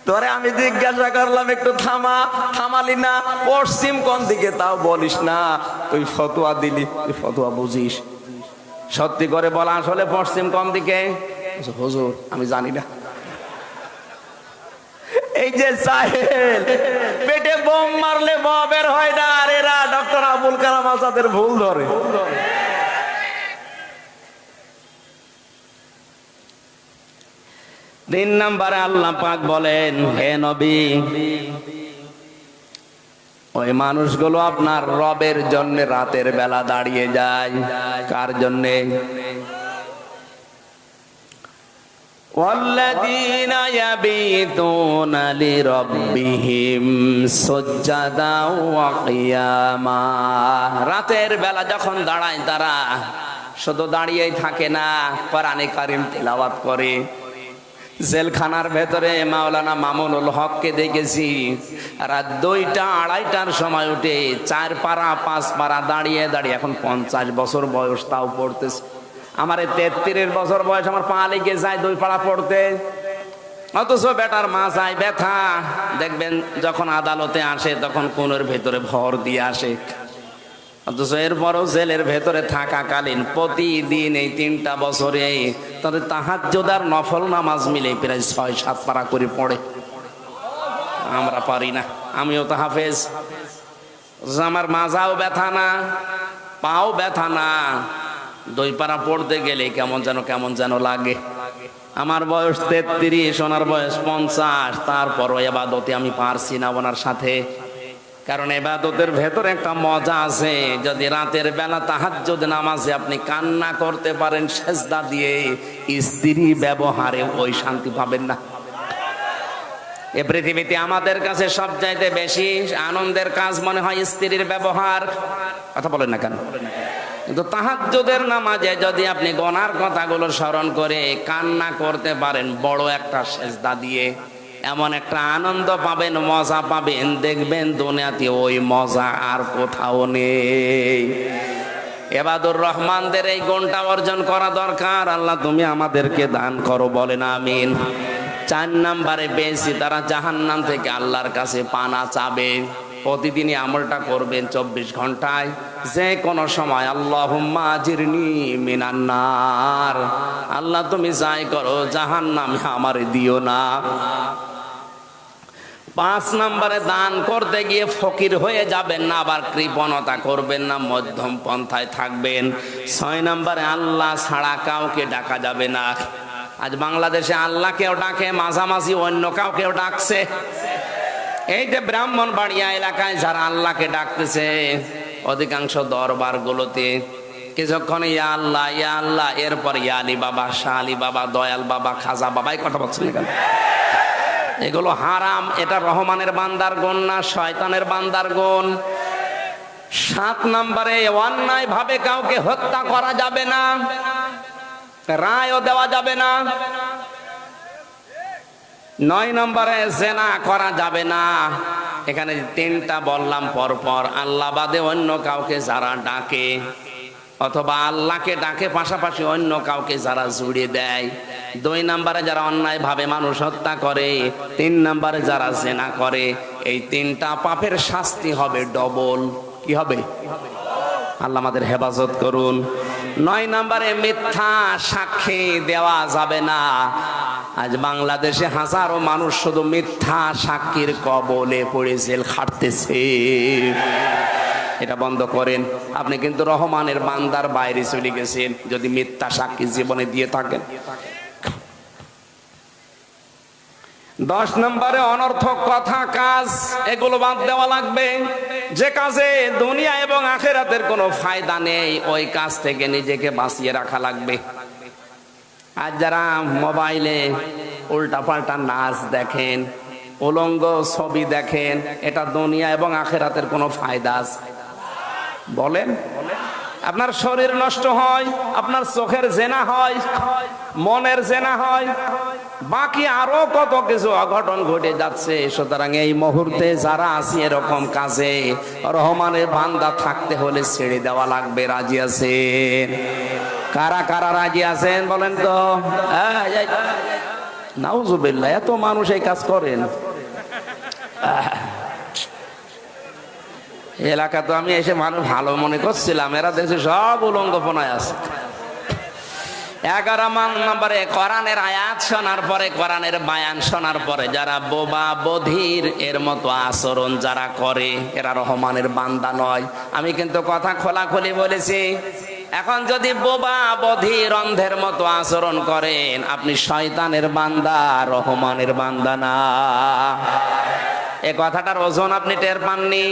তোরে আমি জিজ্ঞাসা করলাম একটু থামালি না, পশ্চিম কোন দিকে তাও বলিস না, তুই ফতোয়া দিলি, তুই ফতোয়া বুঝিস, সত্যি করে বলা আসলে পশ্চিম কোন দিকে? হুজুর আমি জানি না। এই যে সাহেল, পেটে বোম মারলে বের হয় না, আর এরা ডক্টর আবুল কালাম আজাদের ভুল ধরে। 3 নম্বরে আল্লাহ পাক বলেন, হে নবী, ওই মানুষগুলো আপনার রবের জন্য রাতের বেলা দাঁড়িয়ে যায়। কার জন্যে? والذين يبيتون لربهم سجدا وقياما। রাতের বেলা যখন দাঁড়ায় তারা শুধু দাঁড়িয়েই থাকে না, কোরআনে কারীম তেলাওয়াত করে। জেলখানার ভেতরে মাওলানা মামুনুল হককে দেখেছি রাত 2টা 2:30টার সময় উঠে 4 পারা 5 পারা দাঁড়িয়ে দাঁড়িয়ে, এখন 50 বছর বয়স, তাও পড়তেছে। আমার 33 বছর বয়স, আমার পা লেগে যায় 2 পারা পড়তে, অথচ বেটার মাথায় ব্যথা। দেখবেন যখন আদালতে আসে তখন কোণের ভেতরে ভর দিয়ে আসে, অথচ এরপরও জেলের ভেতরে থাকাকালীন প্রতিদিন এই 3টা বছরে তাদের তাহাজ্জুদ আর নফল নামাজ মিলে প্রায় 6-7 পারা করে পড়ে। আমরা পারি না, আমিও তো হাফেজ, আমার মাজাও ব্যথা না, পাও ব্যথা না, 2 পারা পড়তে গেলে কেমন যেন লাগে। আমার বয়স 33, ওনার বয়স 50, তারপরও ইবাদতে আমি পারছি না ওনার সাথে। কারণ ইবাদতের ভেতরে একটা মজা আছে। যদি রাতের বেলা তাহাজ্জুদ নামাজে আপনি কান্না করতে পারেন সেজদা দিয়ে, স্ত্রী ব্যবহারে ওই শান্তি পাবেন না। এ পৃথিবীতে আমাদের কাছে সবচাইতে বেশি আনন্দের কাজ মনে হয় স্ত্রীর ব্যবহার। কথা বলেন না কেন? কিন্তু তাহাজ্জুদের নামাজে যদি আপনি গুনার কথাগুলো স্মরণ করে কান্না করতে পারেন বড় একটা সেজদা দিয়ে, এমন একটা আনন্দ পাবেন, মজা পাবেন, দেখবেন দুনিয়াতে ওই মজা আর কোথাও নেই। ইবাদুর রহমানদের এই গুণটা অর্জন করা দরকার। আল্লাহ তুমি আমাদেরকে দান করো, বলেন আমিন। 4 নম্বরে পেয়েছি তারা জাহান্নাম থেকে আল্লাহর কাছে পানা চাবে। প্রতিদিনই আমলটা করবেন 24 ঘন্টায়, যে কোনো সময় আল্লাহুম্মা আজিরনি মিনান নার, আল্লাহ তুমি যাই করো জাহান্নামে আমারে দিও না। 5 নম্বরে দান করতে গিয়ে ফকির হয়ে যাবেন না, আবার কৃপণতা করবেন না, মধ্যম পন্থায় থাকবেন। 6 নম্বরে আল্লাহ ছাড়া কাউকে ডাকা যাবে না। আজ বাংলাদেশে আল্লাহকেও ডাকে, মাঝামাঝি অন্য কাউকেও ডাকছে। এই যে ব্রাহ্মণবাড়িয়া এলাকায় যারা আল্লাহকে ডাকতেছে, অধিকাংশ দরবারগুলোতে কিছুক্ষণ ইয়া আল্লাহ ইয়া আল্লাহ, এরপর ইয়া আলী বাবা, শাহ আলী বাবা, দয়াল বাবা, খাজা বাবা, এই কথা বলছেন কেন? এগুলো হারাম। এটা রহমানের বান্দার গুণ না, শয়তানের বান্দার গুণ। 7 নম্বরে অন্যায় ভাবে কাউকে হত্যা করা যাবে না, রায়ও দেওয়া যাবে না। 9 নম্বরে জিনা করা যাবে না। এখানে 3টা বললাম পরপর। আল্লাহ বাদে অন্য কাউকে যারা ডাকে, অথবা আল্লাহকে ডাকে পাশাপাশি অন্য কাউকে যারা জুড়ে দেয়। 2 নম্বরে যারা অন্যায় ভাবে মানুষ হত্যা করে। 3 নম্বরে যারা জিনা করে। এই 3টা পাপের শাস্তি হবে ডবল। কি হবে? আল্লাহ আমাদের হেফাজত করুন। 9 নম্বরে মিথ্যা সাক্ষী দেওয়া যাবে না। আজ বাংলাদেশে হাজারো মানুষ শুধু মিথ্যা সাক্ষীর কবলে পড়ে জেল খাটতেছে। এটা বন্ধ করেন। আপনি কিন্তু রহমানের বান্দার বাইরে চলে গেছেন যদি মিথ্যা সাক্ষী জীবনে দিয়ে থাকেন। 10 নম্বরে অনর্থক কথা কাজ, এগুলো বাদ দেওয়া লাগবে। যে কাজে দুনিয়া এবং আখিরাতের কোনো ফায়দা নেই, ওই কাজ থেকে নিজেকে বাঁচিয়ে রাখা লাগবে। আর যারা মোবাইলে উল্টাপাল্টা নাচ দেখেন, উলঙ্গ ছবি দেখেন, এটা দুনিয়া এবং আখিরাতের কোনো ফায়দা আছে? বলেন। আপনার শরীর নষ্ট হয়, আপনার চোখের জেনা হয়, মনের জেনা হয়, বাকি আরো কত কিছু অঘটন ঘটে যাচ্ছে। সুতরাং এই মুহূর্তে যারা আছি এরকম কাজে, রহমানের বান্দা থাকতে হলে ছেড়ে দেওয়া লাগবে। রাজি আছেন? কারা কারা রাজি আছেন বলেন তো? নাউজুবিল্লাহ, এত মানুষ এই কাজ করেন। এলাকা তো আমি এসে মানুষ ভালো মনে করছিলাম, এরা দেখছি সব উলঙ্গপনায় আছে। 11 নম্বরে কোরআনের আয়াত শোনার পরে, কোরআনের বায়ান শোনার পরে যারা বোবা বধির এর মতো আচরণ যারা করে, এরা রহমানের বান্দা নয়। আমি কিন্তু কথা খোলাখুলি বলেছি। এখন যদি বোবা বধির অন্ধের মতো আচরণ করেন, আপনি শয়তানের বান্দা, রহমানের বান্দা না। এই কথাটার ওজন আপনি টের পাননি।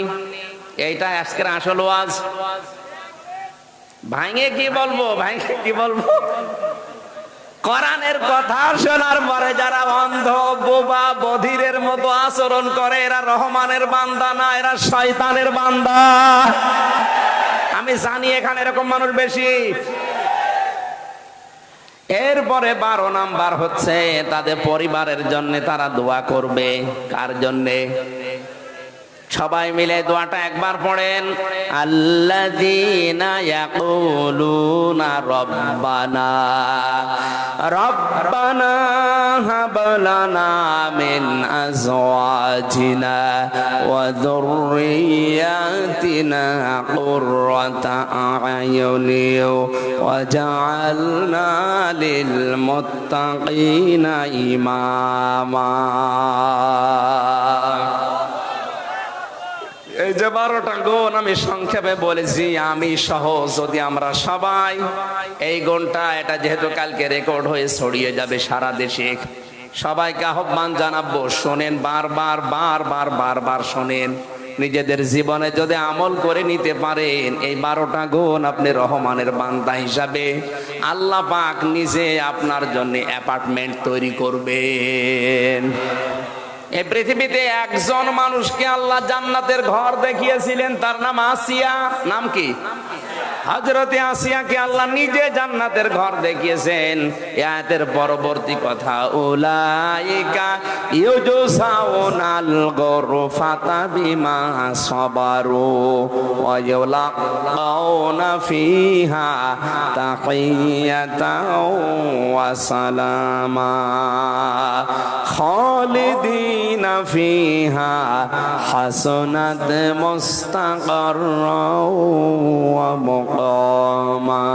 এইটা আজকের আসল ওয়াজ। ভাঙে কি বলবো, ভাঙে কি বলবো? কোরআনের কথা শোনার পরে যারা অন্ধ বোবা বধিরের মতো আচরণ করে, এরা রহমানের বান্দা না, এরা শয়তানের বান্দা। আমি জানি এখানে এরকম মানুষ বেশি। এরপরে 12 নাম্বার হচ্ছে তাদের পরিবারের জন্য তারা দোয়া করবে। কার জন্যে? সবাই মিলে দোয়াটা একবার পড়েন। আল্লাযীনা ইয়াকুলুনা রাব্বানা রাব্বানা হাব লানা মিন আজওয়াজিনা ওয়া যুররিয়াতিনা কুররাতা আ'য়ুনি ওয়াজআলনা লিল মুত্তাকিনা ইমামা। এই যে 12টা গুণ আমি সংক্ষেপে বলেছি, আমি সহ যদি আমরা সবাই এই গুণটা, এটা যেহেতু কালকে রেকর্ড হয়ে ছড়িয়ে যাবে সারা দেশে, সবাইকে আহ্বান জানাবো, শোনেন, বারবার বারবার বারবার শোনেন। নিজেদের জীবনে যদি আমল করে নিতে পারেন, এই 12টা গুণ আপনি রহমানের বান্দা হিসাবে আল্লাহ পাক নিজে আপনার জন্য অ্যাপার্টমেন্ট তৈরি করবেন। এই পৃথিবীতে একজন মানুষকে আল্লাহ জান্নাতের ঘর দেখিয়েছিলেন, তার নাম আসিয়া। নাম কি? হযরতে আসিয়াকে আল্লাহ নিজে জান্নাতের ঘর দেখিয়েছেন। আয়াতের পরবর্তী কথা, উলাইকা ইউজসাউনাল গুরফাতা বিমা সাবারু ওয়া ইউলাকাউনা ফিহা তাহিয়াতাও ওয়া সালামা খালিদিনা ফিহা হাসানাত মুস্তাকাররা ওয়া মুকামা।